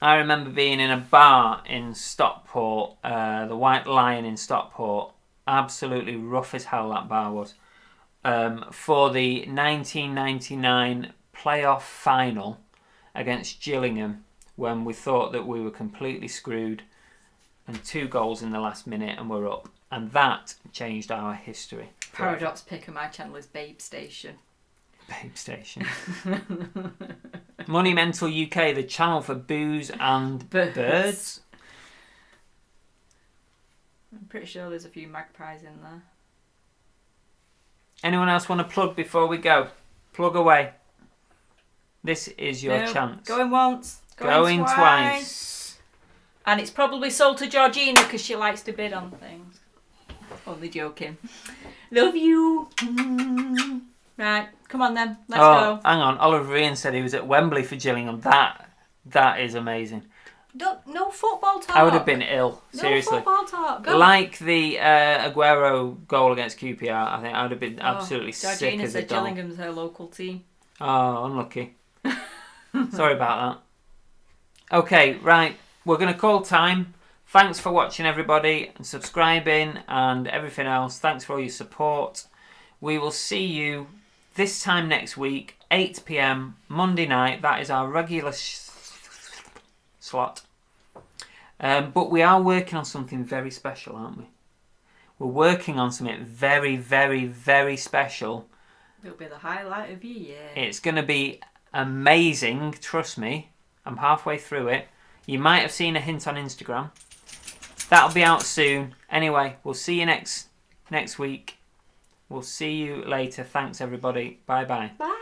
I remember being in a bar in Stockport, the White Lion in Stockport. Absolutely rough as hell that bar was. For the 1999 playoff final against Gillingham, when we thought that we were completely screwed, and 2 goals in the last minute and we're up. And that changed our history. Paradox pick of my channel is Babe Station. Babe Station. Money Mental UK, the channel for booze and birds. I'm pretty sure there's a few magpies in there. Anyone else want to plug before we go? Plug away. This is your chance. Going once. Going twice. And it's probably sold to Georgina because she likes to bid on things. Only joking. Love you. Right, come on then. Let's go. Hang on. Oliver Ian said he was at Wembley for Gillingham. That is amazing. No football talk. I would have been ill. Seriously. No football talk. Go. Like the Aguero goal against QPR, I think I would have been absolutely Georgina sick as a said dog. Gillingham's her local team. Oh, unlucky. Sorry about that. Okay, right. We're going to call time. Thanks for watching, everybody, and subscribing and everything else. Thanks for all your support. We will see you this time next week, 8 p.m, Monday night. That is our regular slot. But we are working on something very special, aren't we? We're working on something very, very, very special. It'll be the highlight of your year. It's going to be amazing, trust me. I'm halfway through it. You might have seen a hint on Instagram. That'll be out soon. Anyway, we'll see you next week. We'll see you later. Thanks, everybody. Bye-bye. Bye.